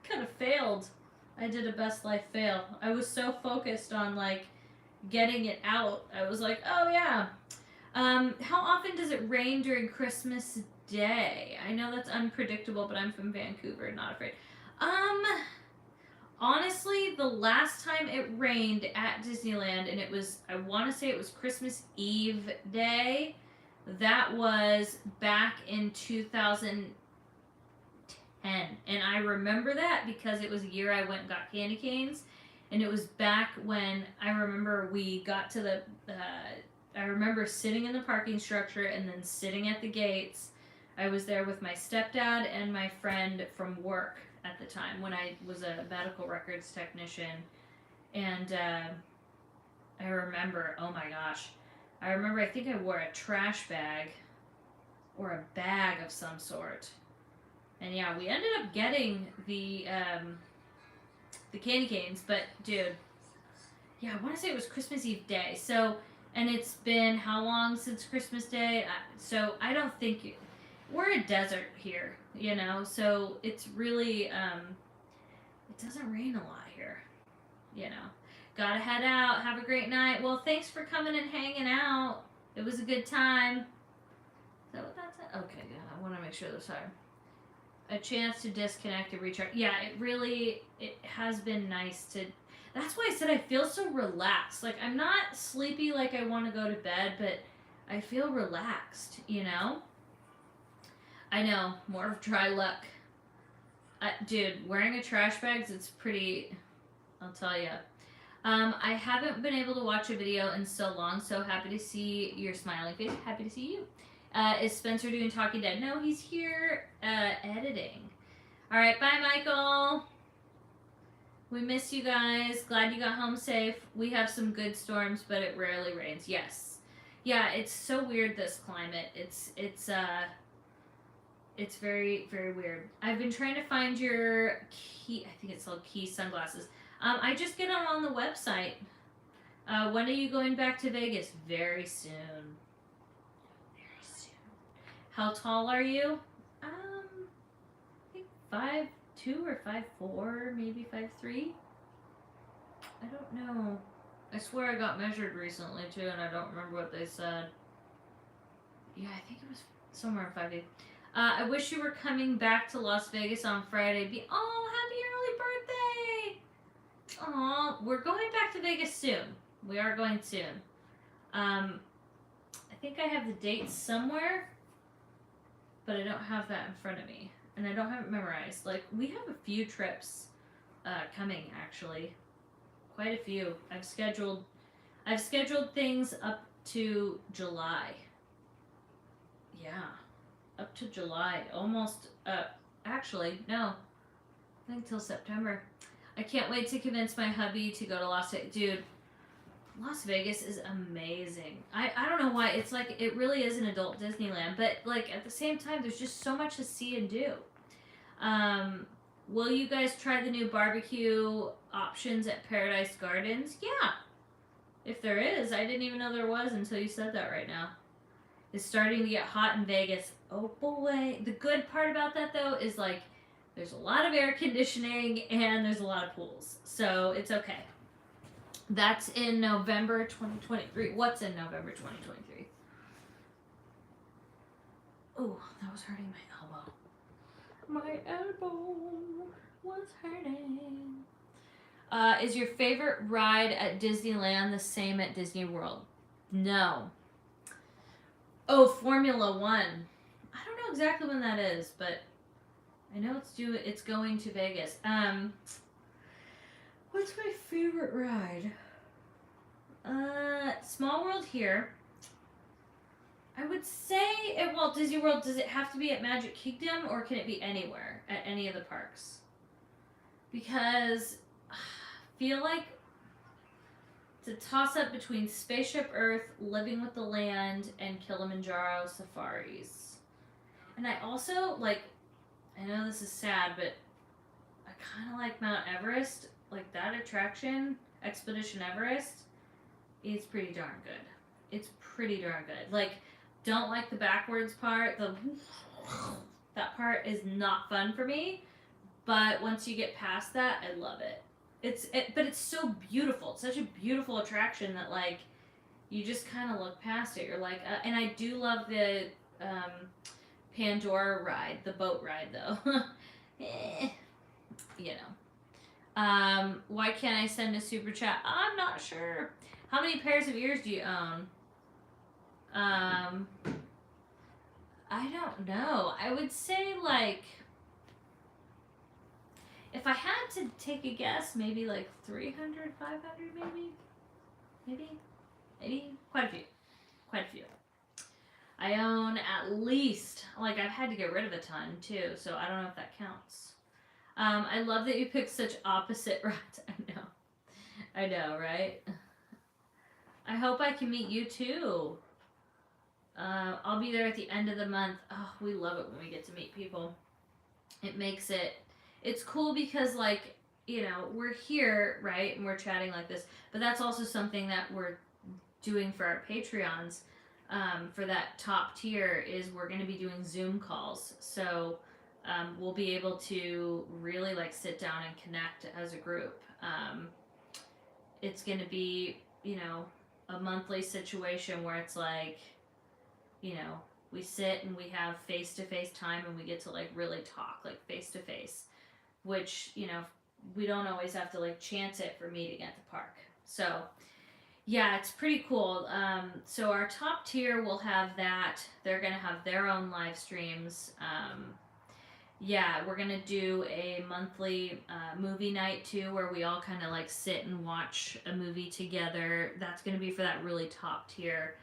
Kind of failed. I did a Best Life fail. I was so focused on, like, getting it out. I was like, oh, yeah. How often does it rain during Christmas Day? I know that's unpredictable, but I'm from Vancouver, not afraid. Honestly, the last time it rained at Disneyland, and it was, I want to say it was Christmas Eve day, that was back in 2010. And I remember that because it was a year I went and got candy canes. And it was back when I remember we got to the... I remember sitting in the parking structure and then sitting at the gates. I was there with my stepdad and my friend from work at the time when I was a medical records technician. And I remember, oh my gosh, I remember I think I wore a trash bag or a bag of some sort. And yeah, we ended up getting the candy canes, but dude, yeah, I want to say it was Christmas Eve day. So, and it's been how long since Christmas Day? So I don't think we're a desert here, you know. So it's really it doesn't rain a lot here, you know. Gotta head out. Have a great night. Well, thanks for coming and hanging out. It was a good time. Is that what that said? Okay, yeah. I want to make sure this time. A chance to disconnect and recharge. Yeah, it has been nice to... That's why I said I feel so relaxed. Like, I'm not sleepy like I want to go to bed, but I feel relaxed, you know? I know. More of dry luck. Dude, wearing a trash bag, it's pretty... I'll tell you. I haven't been able to watch a video in so long, so happy to see your smiling face. Happy to see you. Is Spencer doing Talking Dead? No, he's here editing. All right, bye, Michael. We miss you guys. Glad you got home safe. We have some good storms, but it rarely rains. Yes. Yeah, it's so weird, this climate. It's very, very weird. I've been trying to find your key, I think it's called Key sunglasses. I just get them on the website. When are you going back to Vegas? Very soon. Very soon. How tall are you? I think 5'2" or 5'4", maybe 5'3". I don't know. I swear I got measured recently too, and I don't remember what they said. Yeah, I think it was somewhere 5'8". I wish you were coming back to Las Vegas on Friday. Happy early birthday! Aw, we're going back to Vegas soon. We are going soon. I think I have the dates somewhere, but I don't have that in front of me, and I don't have it memorized. Like, we have a few trips coming, actually. Quite a few. I've scheduled things up to July. Yeah. Up to July. Almost, actually, no. I think till September. I can't wait to convince my hubby to go to Las Vegas. Dude, Las Vegas is amazing. I don't know why. It's like, it really is an adult Disneyland, but like at the same time, there's just so much to see and do. Will you guys try the new barbecue options at Paradise Gardens? Yeah. If there is. I didn't even know there was until you said that right now. It's starting to get hot in Vegas. Oh boy. The good part about that though is like there's a lot of air conditioning and there's a lot of pools. So it's okay. That's in November 2023. What's in November 2023? Oh, that was hurting my elbow. My elbow was hurting. Is your favorite ride at Disneyland the same at Disney World? No. Oh, Formula One. I don't know exactly when that is, but I know it's going to Vegas. What's my favorite ride? Small World here. I would say at Walt Disney World, does it have to be at Magic Kingdom or can it be anywhere at any of the parks? Because I feel like it's a toss up between Spaceship Earth, Living with the Land, and Kilimanjaro Safaris. And I also like, I know this is sad, but I kind of like Mount Everest, like that attraction, Expedition Everest. It's pretty darn good. It's pretty darn good. Like, don't like the backwards part. That part is not fun for me. But once you get past that, I love it. But it's so beautiful. It's such a beautiful attraction that like you just kind of look past it. You're like, and I do love the Pandora ride, the boat ride though. You know. Why can't I send a super chat? I'm not sure. How many pairs of ears do you own? I don't know. I would say like, if I had to take a guess, maybe like 300, 500 maybe? Maybe? Quite a few. I own at least, like I've had to get rid of a ton too, so I don't know if that counts. I love that you picked such opposite rides. I know, right? I hope I can meet you too. I'll be there at the end of the month. Oh, we love it when we get to meet people. It makes it's cool because like, you know, we're here, right? And we're chatting like this, but that's also something that we're doing for our Patreons. For that top tier is we're going to be doing Zoom calls. So, we'll be able to really like sit down and connect as a group. It's going to be, you know, a monthly situation where it's like, you know, we sit and we have face-to-face time and we get to like really talk like face-to-face, which, you know, we don't always have to like chance it for meeting at the park. So yeah, it's pretty cool. So our top tier will have that. They're going to have their own live streams. Yeah, we're going to do a monthly movie night too, where we all kind of like sit and watch a movie together. That's going to be for that really top tier.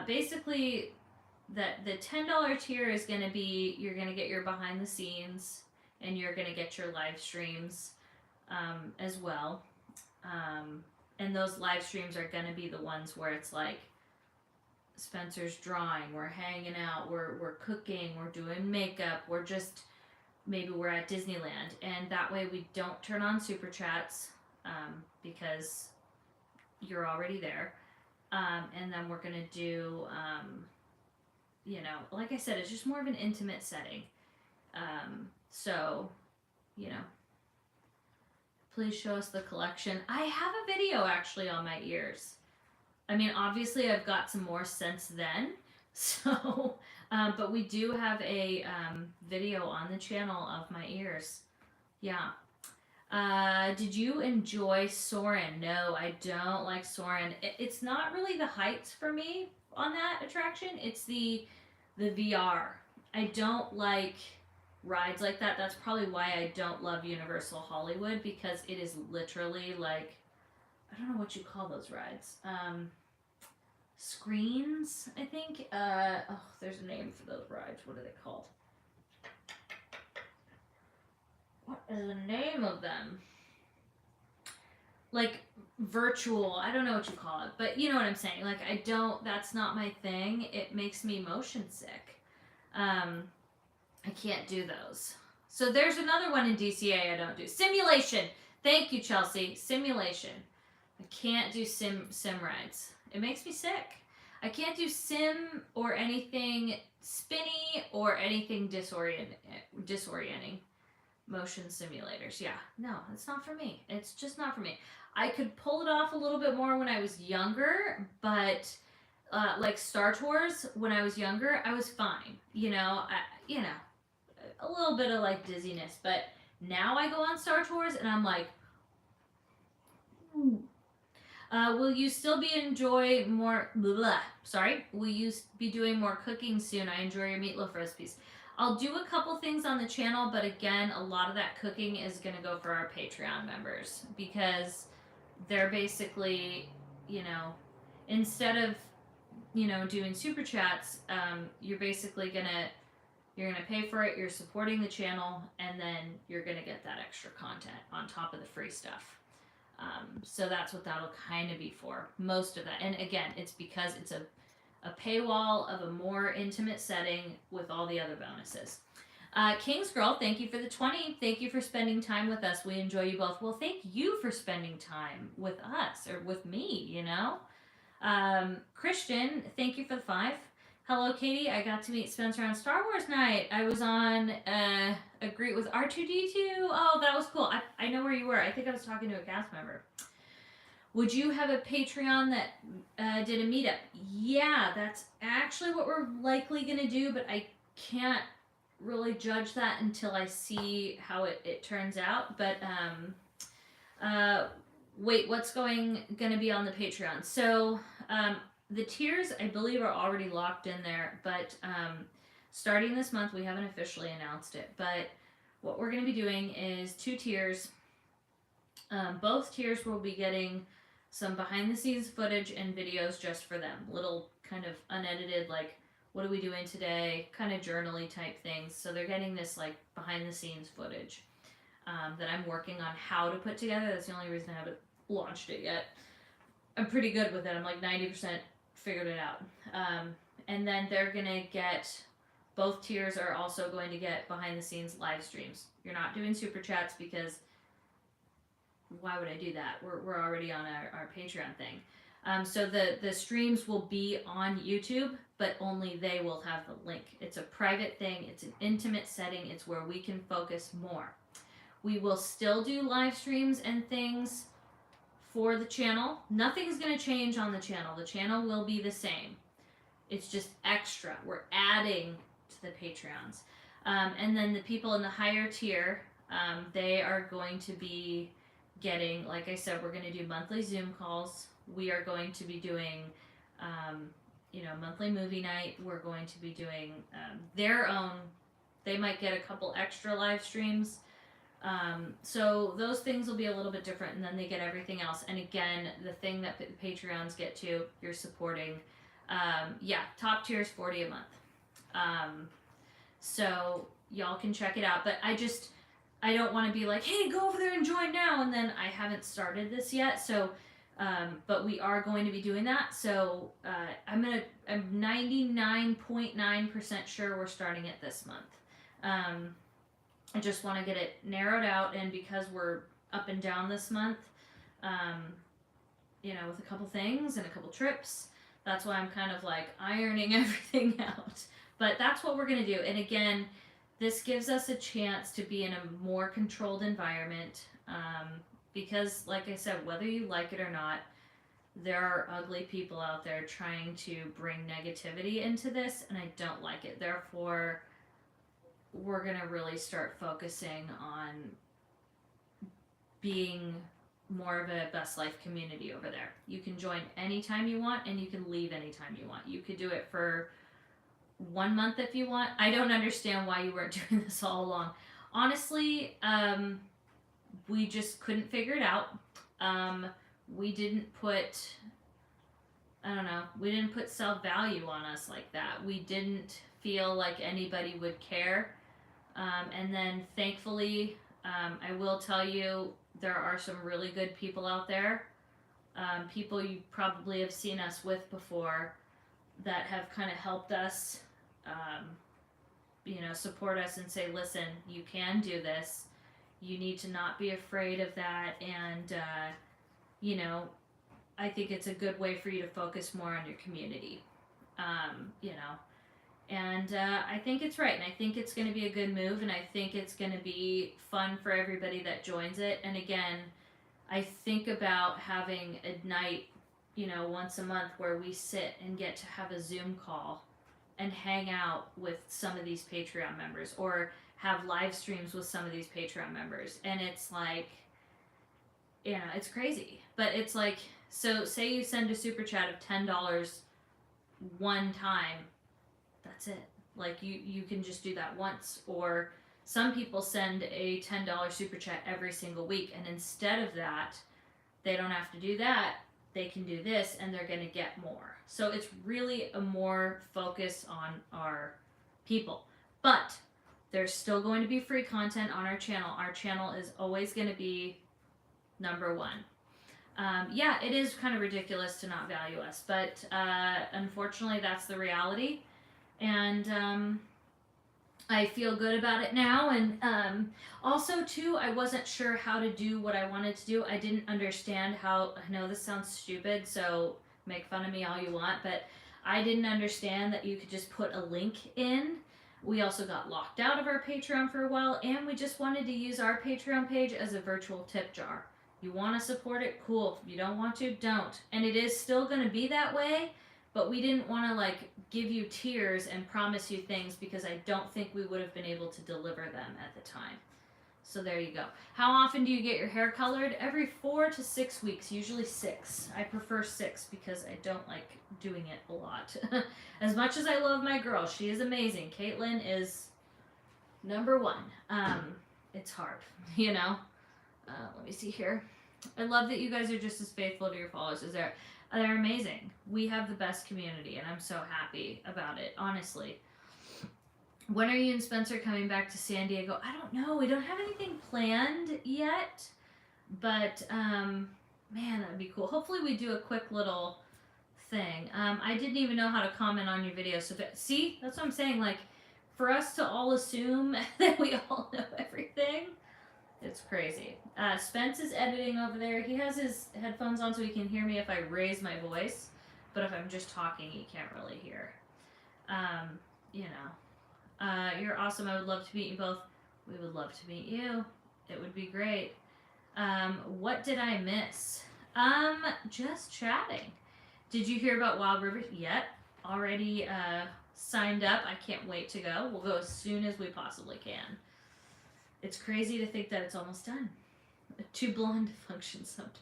Basically, the $10 tier is going to be, you're going to get your behind the scenes and you're going to get your live streams. as well. And those live streams are going to be the ones where it's like Spencer's drawing, we're hanging out, we're cooking, we're doing makeup, we're just, maybe we're at Disneyland. And that way we don't turn on super chats because you're already there. And then we're going to do, you know, like I said, it's just more of an intimate setting. So, you know, please show us the collection. I have a video actually on my ears. I mean, obviously I've got some more since then. So, but we do have a video on the channel of my ears. Yeah. Did you enjoy Soarin'? No, I don't like Soarin'. It's not really the heights for me on that attraction. It's the VR. I don't like rides like that. That's probably why I don't love Universal Hollywood, because it is literally like, I don't know what you call those rides. Screens, I think. Oh, there's a name for those rides. What are they called? What is the name of them? Like virtual, I don't know what you call it, but you know what I'm saying. Like, I don't, that's not my thing. It makes me motion sick. I can't do those. So there's another one in DCA I don't do. Simulation. Thank you, Chelsea. Simulation. I can't do sim rides. It makes me sick. I can't do sim or anything spinny or anything disorienting. Motion simulators. Yeah, no, it's not for me. It's just not for me. I could pull it off a little bit more when I was younger, but like Star Tours when I was younger, I was fine. You know, a little bit of like dizziness, but now I go on Star Tours and I'm like, ooh. Will you still be enjoy more? Will you be doing more cooking soon? I enjoy your meatloaf recipes. I'll do a couple things on the channel, but again, a lot of that cooking is going to go for our Patreon members, because they're basically, you know, instead of, you know, doing super chats, you're basically you're gonna pay for it, you're supporting the channel, and then you're gonna get that extra content on top of the free stuff. So that's what that'll kind of be for, most of that. And again, it's because it's a paywall of a more intimate setting with all the other bonuses. King's Girl, thank you for the 20. Thank you for spending time with us. We enjoy you both. Well, thank you for spending time with us, or with me, you know. Christian, thank you for the 5. Hello, Katie. I got to meet Spencer on Star Wars night. I was on a greet with R2D2. Oh, that was cool. I know where you were. I think I was talking to a cast member. Would you have a Patreon that did a meetup? Yeah, that's actually what we're likely going to do, but I can't really judge that until I see how it turns out. But wait, what's going to be on the Patreon? So the tiers, I believe, are already locked in there, but starting this month, we haven't officially announced it, but what we're going to be doing is 2 tiers. Both tiers will be getting some behind the scenes footage and videos just for them. Little kind of unedited, like, what are we doing today? Kind of journaly type things. So they're getting this like behind the scenes footage that I'm working on how to put together. That's the only reason I haven't launched it yet. I'm pretty good with it. I'm like 90% figured it out. And then they're going to get, both tiers are also going to get behind the scenes live streams. You're not doing super chats because why would I do that? We're already on our Patreon thing. So the streams will be on YouTube, but only they will have the link. It's a private thing. It's an intimate setting. It's where we can focus more. We will still do live streams and things for the channel. Nothing's going to change on the channel. The channel will be the same. It's just extra. We're adding to the Patreons. And then the people in the higher tier, they are going to be getting, like I said, we're going to do monthly Zoom calls. We are going to be doing, monthly movie night. We're going to be doing their own. They might get a couple extra live streams. So those things will be a little bit different, and then they get everything else. And again, the thing that Patreons get to, you're supporting. Top tier is $40 a month. So y'all can check it out. But I I don't want to be like, hey, go over there and join now, and then I haven't started this yet. So, but we are going to be doing that. So I'm 99.9% sure we're starting it this month. I just want to get it narrowed out, and because we're up and down this month, you know, with a couple things and a couple trips, that's why I'm kind of like ironing everything out. But that's what we're going to do. And again, this gives us a chance to be in a more controlled environment, because, like I said, whether you like it or not, there are ugly people out there trying to bring negativity into this, and I don't like it. Therefore, we're going to really start focusing on being more of a Best Life community over there. You can join anytime you want, and you can leave anytime you want. You could do it for 1 month if you want. I don't understand why you weren't doing this all along. Honestly, we just couldn't figure it out. We didn't put, I don't know, we didn't put self-value on us like that. We didn't feel like anybody would care. And then thankfully, I will tell you, there are some really good people out there. People you probably have seen us with before that have kind of helped us, you know, support us and say, listen, you can do this. You need to not be afraid of that. And, you know, I think it's a good way for you to focus more on your community, you know. And I think it's right, and I think it's going to be a good move, and I think it's going to be fun for everybody that joins it. And again, I think about having a night, you know, once a month where we sit and get to have a Zoom call and hang out with some of these Patreon members, or have live streams with some of these Patreon members. And it's like, you know, it's crazy. But it's like, so say you send a super chat of $10 one time, that's it. Like, you can just do that once. Or some people send a $10 super chat every single week, and instead of that, they don't have to do that. They can do this, and they're going to get more. So it's really a more focus on our people. But there's still going to be free content on our channel. Our channel is always going to be number one. Yeah, it is kind of ridiculous to not value us, but unfortunately that's the reality. And I feel good about it now. And also, too, I wasn't sure how to do what I wanted to do. I didn't understand how, I know this sounds stupid, so make fun of me all you want, but I didn't understand that you could just put a link in. We also got locked out of our Patreon for a while, and we just wanted to use our Patreon page as a virtual tip jar. You want to support it? Cool. If you don't want to, don't. And it is still going to be that way, but we didn't want to, like, give you tiers and promise you things, because I don't think we would have been able to deliver them at the time. So there you go. How often do you get your hair colored? Every 4 to 6 weeks, usually 6. I prefer 6 because I don't like doing it a lot. As much as I love my girl, she is amazing. Caitlin is number one. It's hard, you know? Let me see here. I love that you guys are just as faithful to your followers as they're amazing. We have the best community, and I'm so happy about it, honestly. When are you and Spencer coming back to San Diego? I don't know. We don't have anything planned yet, but man, that would be cool. Hopefully we do a quick little thing. I didn't even know how to comment on your video. So see, that's what I'm saying. Like, for us to all assume that we all know everything, it's crazy. Spence is editing over there. He has his headphones on so he can hear me if I raise my voice, but if I'm just talking, he can't really hear. You know, you're awesome. I would love to meet you both. We would love to meet you. It would be great. What did I miss? Just chatting. Did you hear about Wild Rivers yet? Already signed up. I can't wait to go. We'll go as soon as we possibly can. It's crazy to think that it's almost done. Too blonde to function sometimes.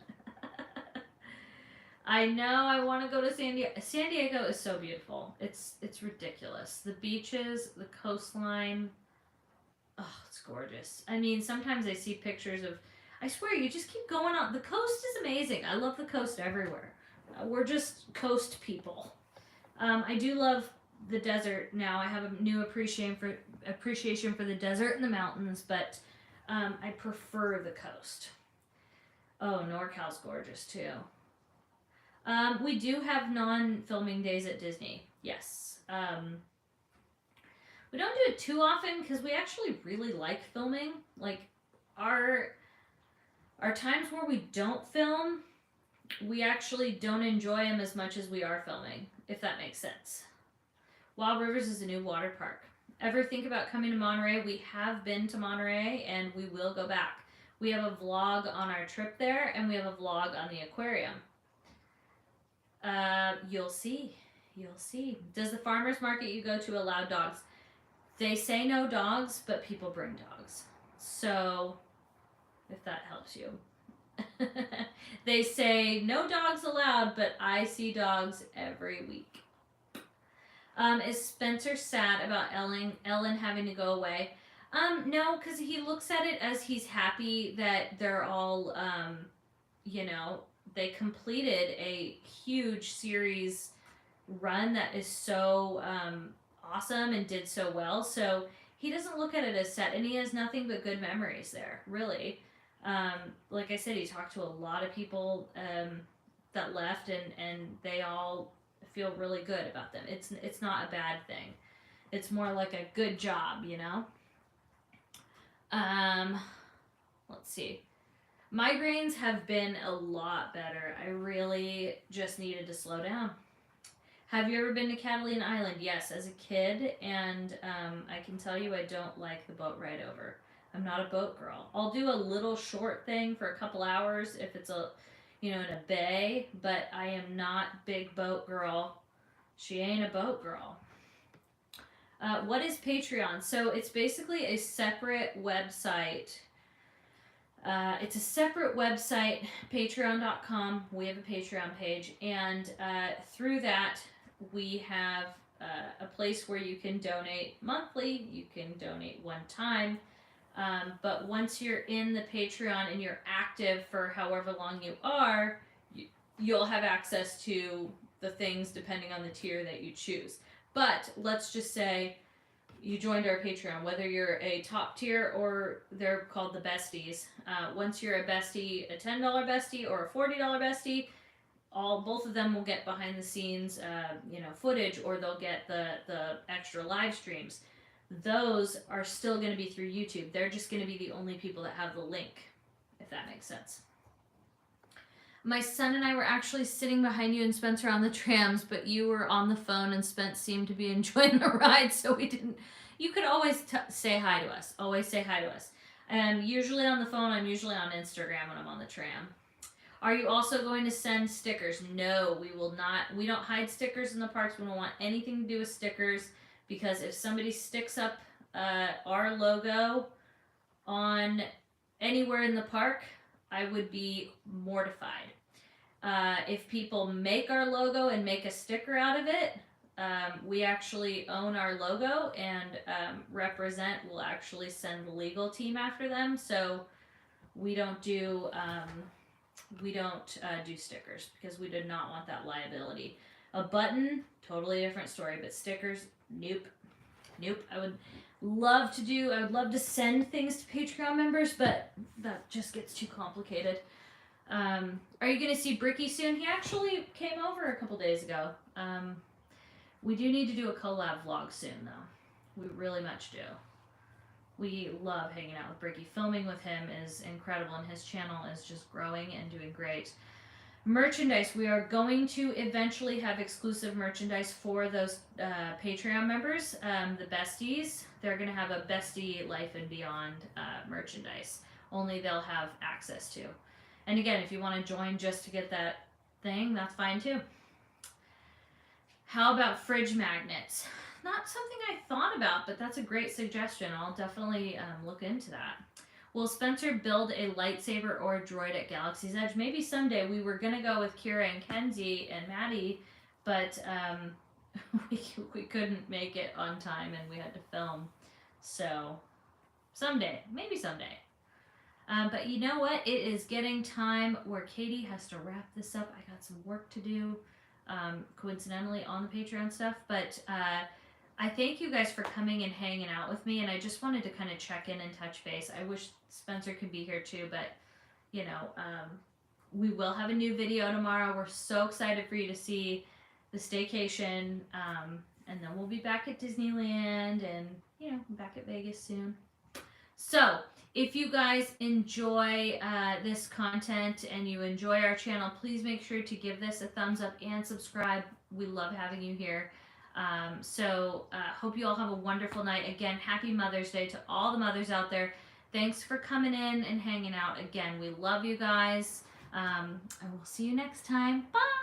I know I want to go to San Diego. San Diego is so beautiful. It's ridiculous. The beaches, the coastline. Oh, it's gorgeous. I mean, sometimes I see pictures of, I swear, you just keep going on. The coast is amazing. I love the coast everywhere. We're just coast people. I do love the desert now. I have a new appreciation for the desert and the mountains, but I prefer the coast. Oh, NorCal's gorgeous too. We do have non-filming days at Disney. Yes. We don't do it too often because we actually really like filming. Like our times where we don't film, we actually don't enjoy them as much as we are filming, if that makes sense. Wild Rivers is a new water park. Ever think about coming to Monterey? We have been to Monterey and we will go back. We have a vlog on our trip there and we have a vlog on the aquarium. You'll see. You'll see. Does the farmer's market you go to allow dogs? They say no dogs, but people bring dogs. So, if that helps you. They say no dogs allowed, but I see dogs every week. Is Spencer sad about Ellen having to go away? No, because he looks at it as he's happy that they're all, they completed a huge series run that is so awesome and did so well. So he doesn't look at it as sad, and he has nothing but good memories there, really. Like I said, he talked to a lot of people that left, and they all feel really good about them. It's not a bad thing. It's more like a good job, Let's see. Migraines have been a lot better. I really just needed to slow down. Have you ever been to Catalin Island? Yes, as a kid, and I can tell you I don't like the boat ride over. I'm not a boat girl. I'll do a little short thing for a couple hours if it's in a bay, but I am not big boat girl. She ain't a boat girl. What is Patreon? So it's basically a separate website. It's a separate website, patreon.com. We have a Patreon page, and through that, we have a place where you can donate monthly. You can donate one time. But once you're in the Patreon and you're active for however long you are, you'll have access to the things depending on the tier that you choose. But let's just say you joined our Patreon, whether you're a top tier or they're called the besties. Once you're a bestie, a $10 bestie or a $40 bestie, both of them will get behind the scenes, footage, or they'll get the extra live streams. Those are still going to be through YouTube. They're just going to be the only people that have the link, if that makes sense. My son and I were actually sitting behind you and Spencer on the trams, but you were on the phone and Spence seemed to be enjoying the ride, so we didn't. You could always say hi to us. Always say hi to us. Usually on the phone, I'm usually on Instagram when I'm on the tram. Are you also going to send stickers? No, we will not. We don't hide stickers in the parks. We don't want anything to do with stickers, because if somebody sticks up our logo on anywhere in the park, I would be mortified. If people make our logo and make a sticker out of it, we actually own our logo, and Represent will actually send the legal team after them. So we don't do stickers because we do not want that liability. A button, totally different story, but stickers, nope. I would love to send things to Patreon members, but that just gets too complicated. Are you going to see Bricky soon? He actually came over a couple days ago. We do need to do a collab vlog soon, though. We really much do. We love hanging out with Bricky. Filming with him is incredible, and his channel is just growing and doing great. Merchandise. We are going to eventually have exclusive merchandise for those Patreon members, the besties. They're going to have a Bestie Life and Beyond merchandise. Only they'll have access to. And again, if you want to join just to get that thing, that's fine too. How about fridge magnets? Not something I thought about, but that's a great suggestion. I'll definitely look into that. Will Spencer build a lightsaber or a droid at Galaxy's Edge? Maybe someday. We were going to go with Kira and Kenzie and Maddie, but we couldn't make it on time and we had to film. So someday. Maybe someday. But you know what? It is getting time where Katie has to wrap this up. I got some work to do, coincidentally, on the Patreon stuff. But I thank you guys for coming and hanging out with me, and I just wanted to kind of check in and touch base. I wish Spencer could be here too, but you know, we will have a new video tomorrow. We're so excited for you to see the staycation, and then we'll be back at Disneyland and, you know, back at Vegas soon. So, if you guys enjoy this content and you enjoy our channel, please make sure to give this a thumbs up and subscribe. We love having you here. Hope you all have a wonderful night. Again, happy Mother's Day to all the mothers out there. Thanks for coming in and hanging out. Again, we love you guys. And we'll see you next time. Bye!